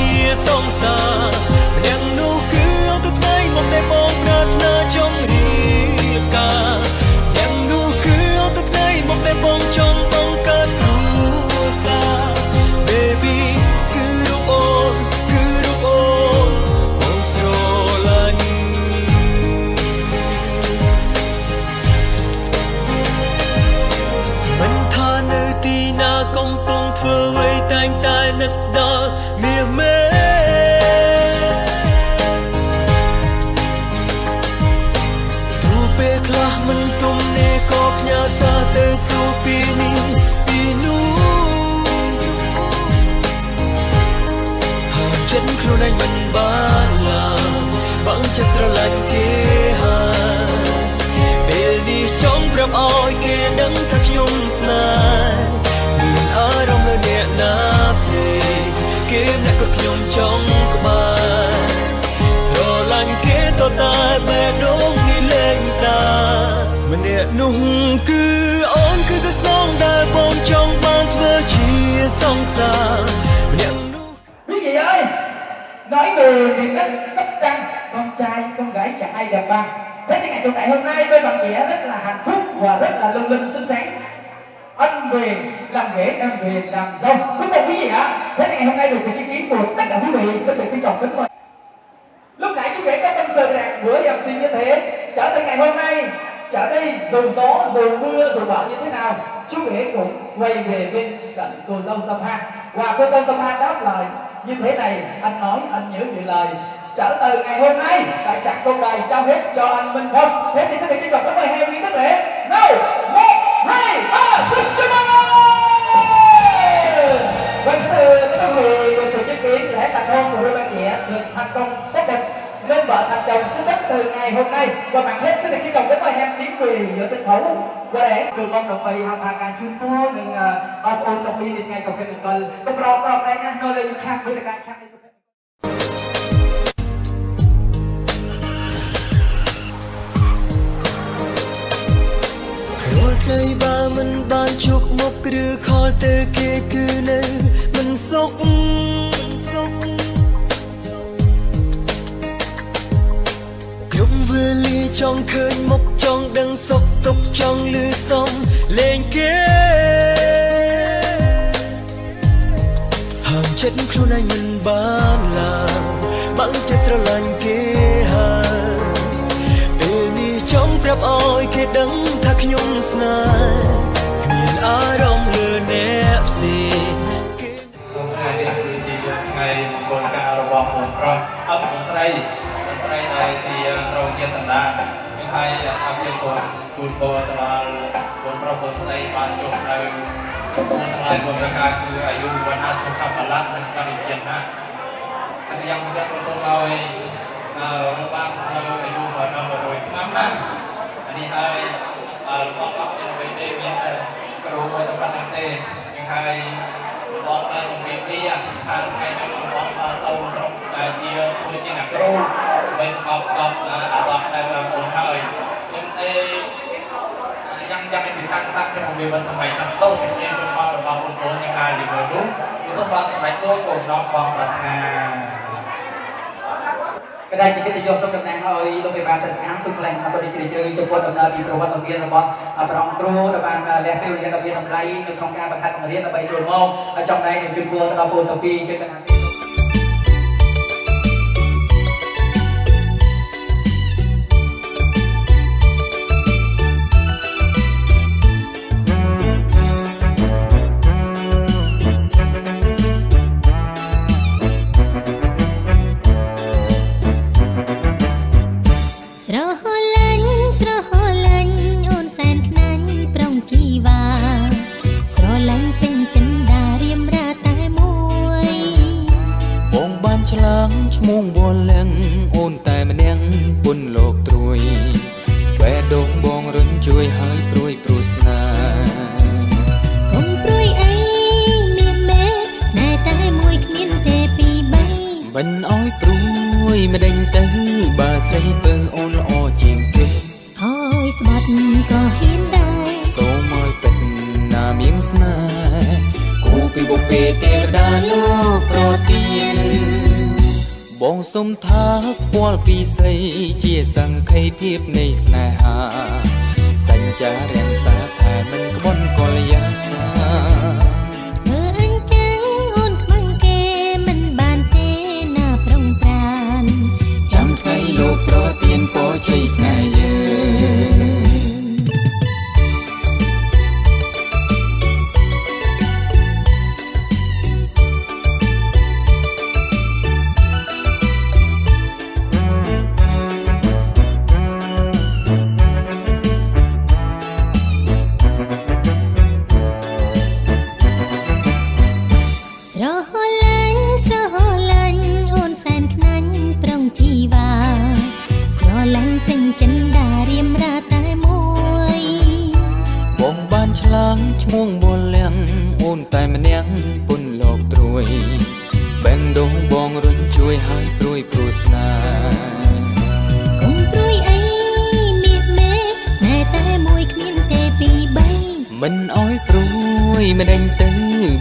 សង្សារម្នាក់នោះគឺអត់ទៅថ្ងៃមកដែលបងប្រាថ្នាចង់រៀបការម្នាក់នោះគឺអត់ទៅថ្ងៃមកដែលបងចង់បង្កើតគ្រួសារ Baby គឺរូបអូនបងស្រឡាញ់មិនថានៅទីណាកំពុងធ្វើអ្វីតែងតែនឹកដល់មាសមេទូពេលខ្លះមិនទុំនេះក៏ផ្ញើសារទៅសួរពីនេះពីនោះហើយចិត្តខ្លួនឯងមិនបានឡើយបាំងចិត្តស្រឡាញ់គេហើយពេលនេះចង់ប្រាប់ឲ្យគេដឹងថាខ្ញុំស្នេហ៍មានអារម្មណ៍លើអ្នកណាផ្សេងគេអ្នកក៏ខ្ញុំចង់ក្បែរស្រឡាញ់គេតតែបែបដូងនេះលែងដែរម្នាក់នោះគឺអូនគឺតែស្នងដែលបងចង់បានធ្វើជាសង្សារម្នាក់នោះ quý vị ơi nói về miền đất sóc trăng con trai con gái chẳng ai đẹp bằng thế thì ngày chủ đại hôm nay bên bạn trẻ rất là hạnh phúc và rất là lung linh xinh xắn anh về làm rể em về làm dâu đúng không quý vị ạ thế thì ngày hôm nay được sự chứng kiến của tất cả quý vị xin được trân trọng kính mời lúc nãy chú rể có tâm sự rằng bữa dầm xin như thế trở tới ngày hôm nay Chả đây dầu gió, dầu mưa, dầu bão như thế nào, chú rể cũng quay về bên cạnh cô dâu Sâm Han. Và cô dâu Sâm Han đáp lời như thế này, anh nói anh nhớ những lời. Trở từ ngày hôm nay, tại sạc công đài trao hết cho anh Minh Phong. Thế thì sẽ được trích lập các mời hai vị tất lễ. Nào, 1, 2, 3, chúc mừng! Vâng, thưa quý vị, được sự chứng kiến lễ thành hôn của đôi bạn trẻ được thành công tốt đẹp. Nên vợ thành chồng chính thức từ ngày hôm nay và bạn hết sẽ được trích lập các mời em tiếng cười giữa sân khấu. Và để từ con đồng bày hàng hàng chung phố đừng ôn đồng bày đến ngày sau khi mình cần công rong đây nha, nó lên khác với cả khác. ថ្ងៃបើមិនបានជួបមុខឬខលទៅគេគឺនៅមិនសុខគ្រប់វេលាចង់ឃើញមុខចង់ដឹងសុខទុក្ខចង់លឺសំលេងគេហាមចិត្តខ្លួនឯងមិនបានឡើយបាំងចិត្តស្រឡាញ់គេហើយពេលនេះចង់ប្រាប់ឲ្យគេដឹងថាខ្ញុំស្នេហ៍គ្មានអារម្មណ៍លើអ្នកផ្សេងថ្ងៃនេះគឺជាថ្ងៃមង្គលការរបស់បងប្រុសបងស្រីដែលទីត្រូវជាសន្តានហើយអភិសូមជូនពរទៅដល់បងប្រុសបងស្រីបានជួបនៅក្នុងថ្ងៃបុណ្យប្រកាសគឺអាយុវណ្ណៈសុខៈបលៈនិងបរិយាណាហើយយ៉ាងមិនក៏សូមឲ្យបាននៅអាយុ100ឆ្នាំណានេះហើយរបស់អស់មានអ្វីទេមានតែគ្រូមួយតែប៉ុណ្្នឹងទេជាងហើយបងបានជំរាបពីខាងថ្ងៃនេះបងទៅស្រុកដែលជាធ្វើជាអ្នកគ្រូវិញអបអាសរដែលបងហើយចឹងទេយ៉ាងជាតាំងក្នុងវិបត្តិសម័យចំតោជំនាញរបស់បងប្អូនយ៉ាងការលីវើនោះសូមបានសម្រេចទៅគោលដៅបងប្រាថ្នាก็ได้จิตวิทยาสมกับนางเอ๋ยโรงพยาบาลแต่สามสุขแหล่งทำตัวดีจริงๆจงปวดดำเนินดีประวัติเรียนระบบประองครูระบาดแลกเรียนระเบียนอะไรในโครงการประคัดเรียนระบายโจรมองจงได้หนึ่งจุดบัวตะปูตะปีจนกระทั่งឆ្លាងឈ្មោះវល់លៀងអូនតែម្នាក់ពុនលោកត្រួយបែ ដងបងរញជួយហើយព្រួយព្រោះស្នេហ៍កុំព្រួយអីមានមេស្នេហ៍តែមួយគ្មានទេពីរបីមិនអោយព្រួយមិនដេញទៅបើស្រីពើអូនល្អជាងគេហើយស្បាត់ក៏ហ៊ានដែរសូមឲ្យពេញណាមៀងស្នេហ៍គូពីបុពេទេវតាលោកប្រទានបងសុំថាខ្វល់ពីស្រីជាសង្ខេភាពនៃស្នេហាសញ្ចារាំងសាថែមិនក្បន់កលយាមើលអញ្ចឹងអូនខ្មាំងគេមិនបានទេណាប្រុងប្រានចាំថ្ងៃលោកប្រទានពរជ័យស្នេហ៍យើងឈ្មោះវល់លៀងអូនតែម្នាក់ពុនលោកត្រួយបែងដងបងរញជួយហើយព្រួយព្រោះស្នេហ៍កុំព្រួយអីមានមេស្នេហ៍តែមួយគ្មានទេពីរបីមិនអោយព្រួយមិនដេញទៅ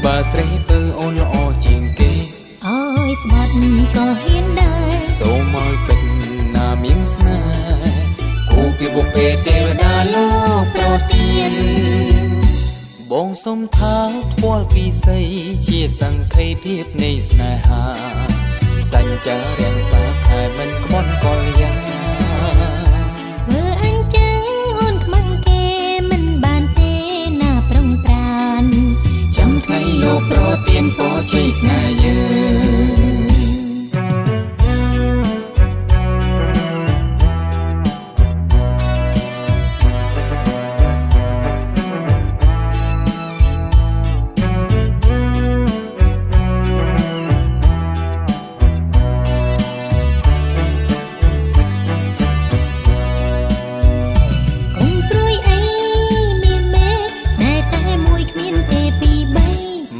បើស្រីពើអូនល្អជាងគេអើយស្បាត់ក៏ហ៊ានដែរសូមឲ្យពេញណាមៀងស្នេហ៍គូពីបុពេទេវតាលោកប្រទានបងសុំថាខ្វល់ពីស្រីជាសង្ខេភាពនៃស្នេហាសញ្ចារាំងសាថែមិនក្បន់កលយាមើលអញ្ចឹងអូនខ្ លោកប្រទានពរជ័យស្នេហ៍យើង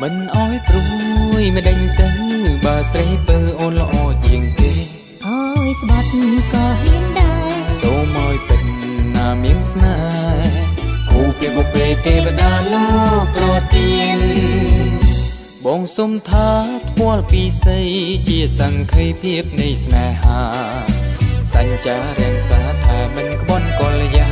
មិនអោយព្រួយមិនដេញទៅបើស្រីពើអូនល្អជាងគេអើយស្បាត់ក៏ហ៊ានដែរសូមអើយពេញណាមានស្នេហ៍គូពីបុព្វេទេវតាលោកប្រទានបងសុំថាថ្ពាល់ពីសីជាសង្ខេយភាពនៃស្នេហាសញ្ចារាំងសាថាមិនក្បន់កលយា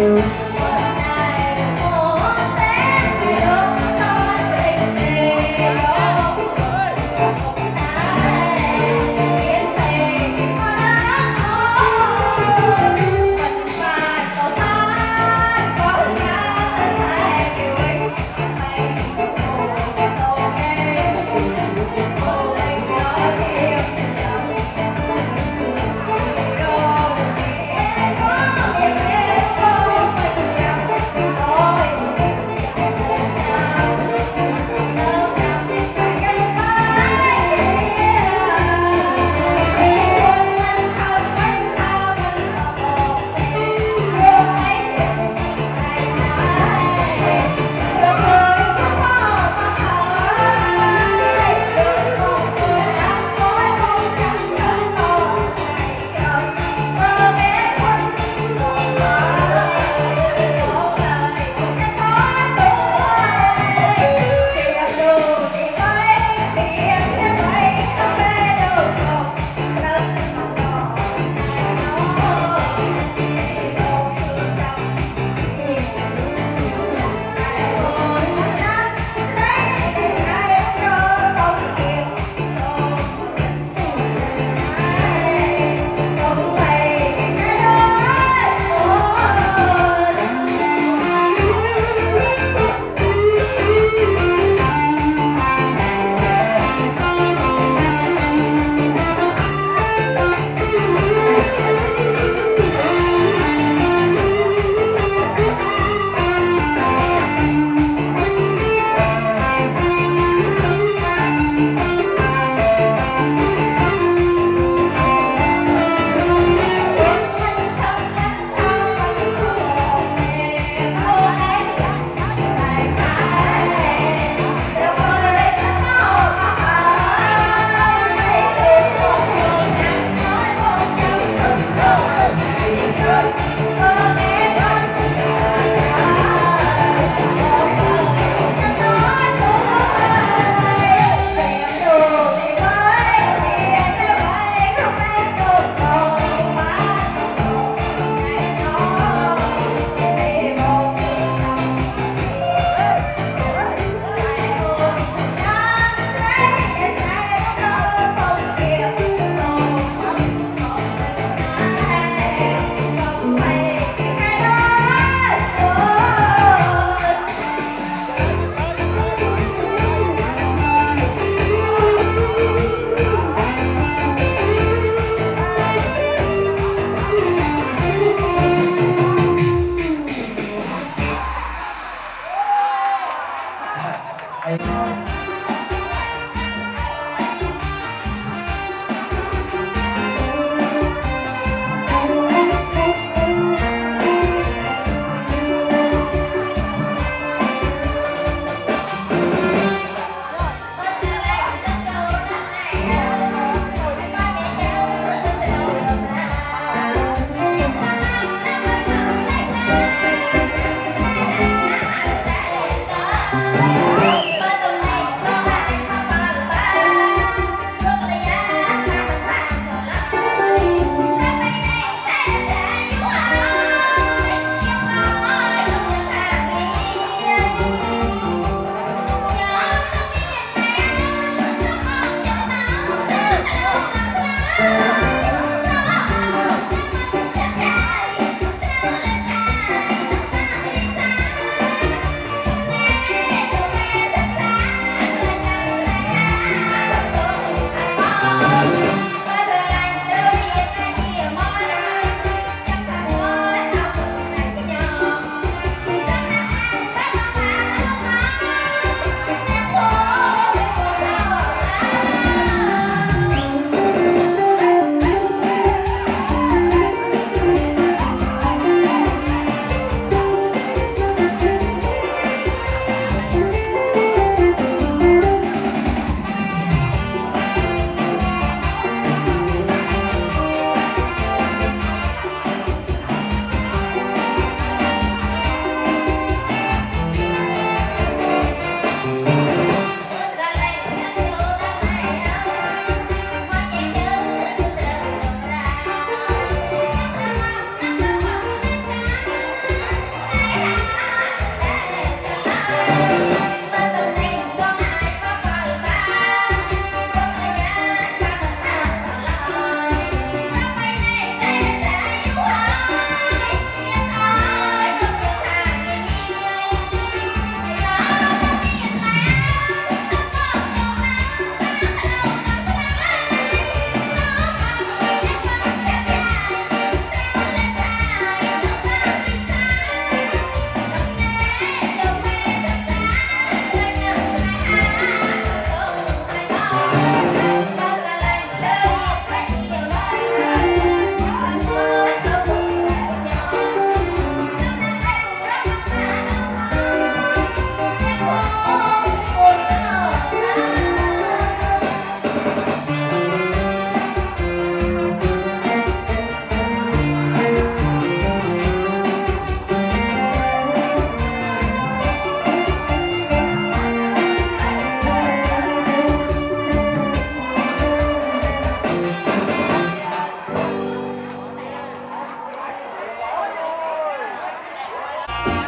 Bye.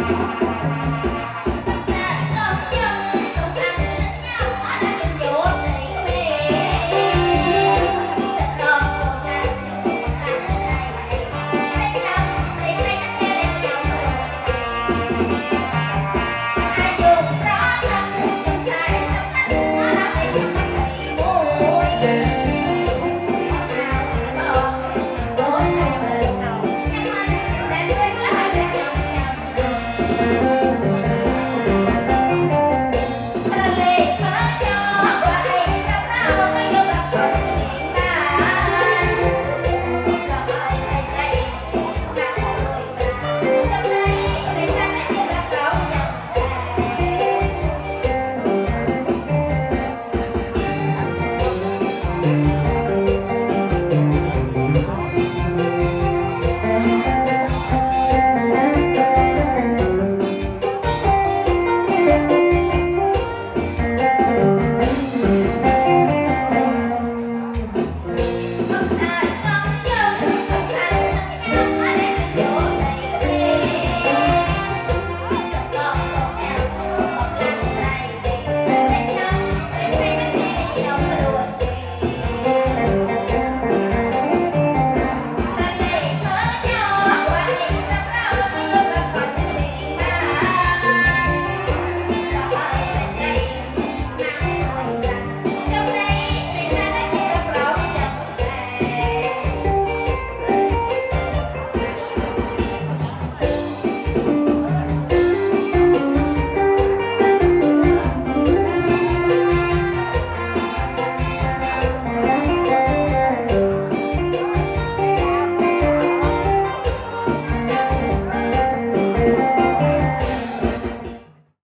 ។